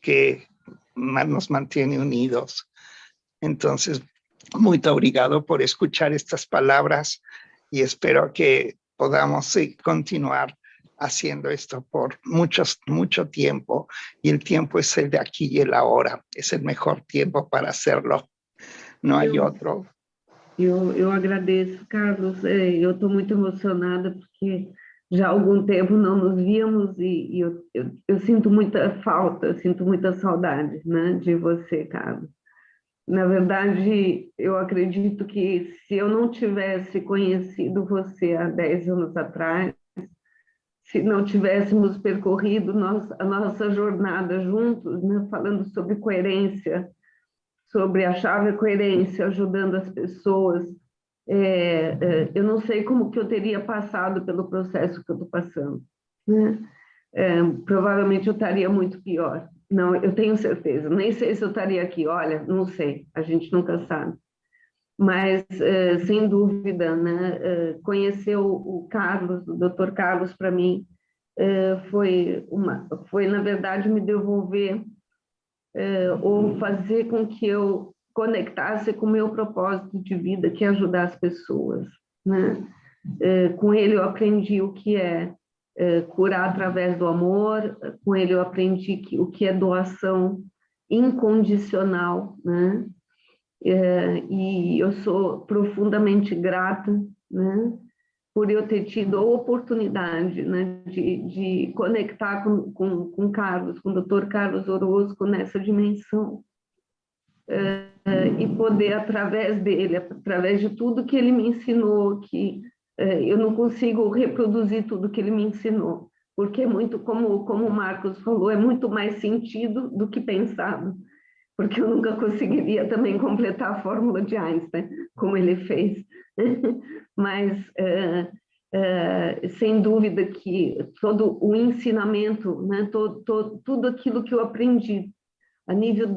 que nos mantiene unidos. Entonces, muy obrigado por escuchar estas palabras y espero que podamos continuar haciendo esto por mucho tiempo. Y el tiempo es el de aquí y el ahora. Es el mejor tiempo para hacerlo. No hay otro. Eu agradeço, Carlos. Eu estou muito emocionada porque já há algum tempo não nos víamos e eu sinto muita falta, sinto muita saudade, né, de você, Carlos. Na verdade, eu acredito que se eu não tivesse conhecido você há 10 anos atrás, se não tivéssemos percorrido a nossa jornada juntos, né, falando sobre coerência, sobre a chave coerência, ajudando as pessoas, eu não sei como que eu teria passado pelo processo que eu estou passando, né? Provavelmente eu estaria muito pior. Não, eu tenho certeza. Nem sei se eu estaria aqui. Olha, não sei. A gente nunca sabe. Mas, sem dúvida, né, conhecer o Carlos, o Dr. Carlos, para mim, foi, na verdade, me devolver ou fazer com que eu conectasse com o meu propósito de vida, que é ajudar as pessoas, né? Com ele eu aprendi o que é curar através do amor, com ele eu aprendi o que é doação incondicional, né? E eu sou profundamente grata, né, por eu ter tido a oportunidade, né, de conectar com Carlos, com o Dr. Carlos Orozco nessa dimensão, e poder, através dele, através de tudo que ele me ensinou, que eu não consigo reproduzir tudo que ele me ensinou, porque é muito, como o Marcos falou, é muito mais sentido do que pensado, porque eu nunca conseguiria também completar a fórmula de Einstein, como ele fez. Mas, sem dúvida que todo o ensinamento, né, tudo aquilo que eu aprendi, a nível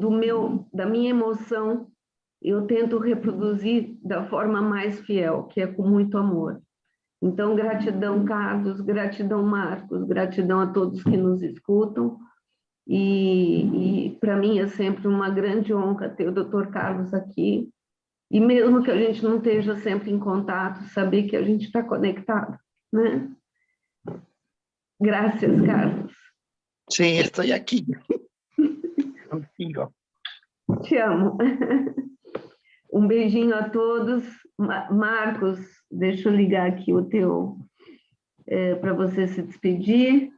da minha emoção, eu tento reproduzir da forma mais fiel, que é com muito amor. Então, gratidão, Carlos, gratidão, Marcos, gratidão a todos que nos escutam. E para mim é sempre uma grande honra ter o Dr. Carlos aqui. E mesmo que a gente não esteja sempre em contato, saber que a gente está conectado, né? Graças, Carlos. Sí, estoy aquí contigo. Te amo. Um beijinho a todos. Marcos, deixa eu ligar aqui o teu para você se despedir.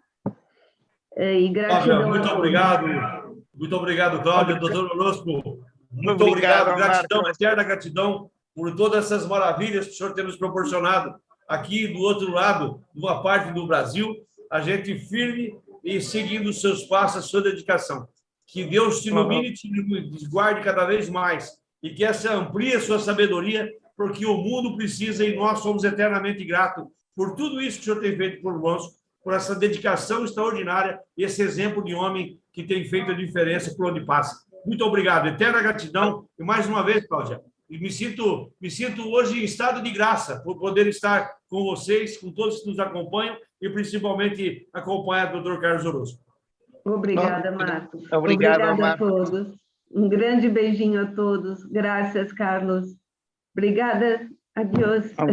E gratidão Cláudia, muito obrigado, Cláudia, doutor Orozco, muito obrigado, gratidão, eterna gratidão por todas essas maravilhas que o senhor tem nos proporcionado aqui do outro lado, numa parte do Brasil, a gente firme e seguindo os seus passos, a sua dedicação. Que Deus te ilumine e te guarde cada vez mais e que essa amplie a sua sabedoria, porque o mundo precisa e nós somos eternamente gratos por tudo isso que o senhor tem feito por nós, por essa dedicação extraordinária e esse exemplo de homem que tem feito a diferença por onde passa. Muito obrigado, eterna gratidão. E mais uma vez, Cláudia, me sinto hoje em estado de graça por poder estar com vocês, com todos que nos acompanham e principalmente acompanhar o Dr. Carlos Orozco. Obrigada, Marcos. Obrigado, Obrigada Marcos. a todos. Um grande beijinho a todos. Graças, Carlos. Obrigada. Adiós.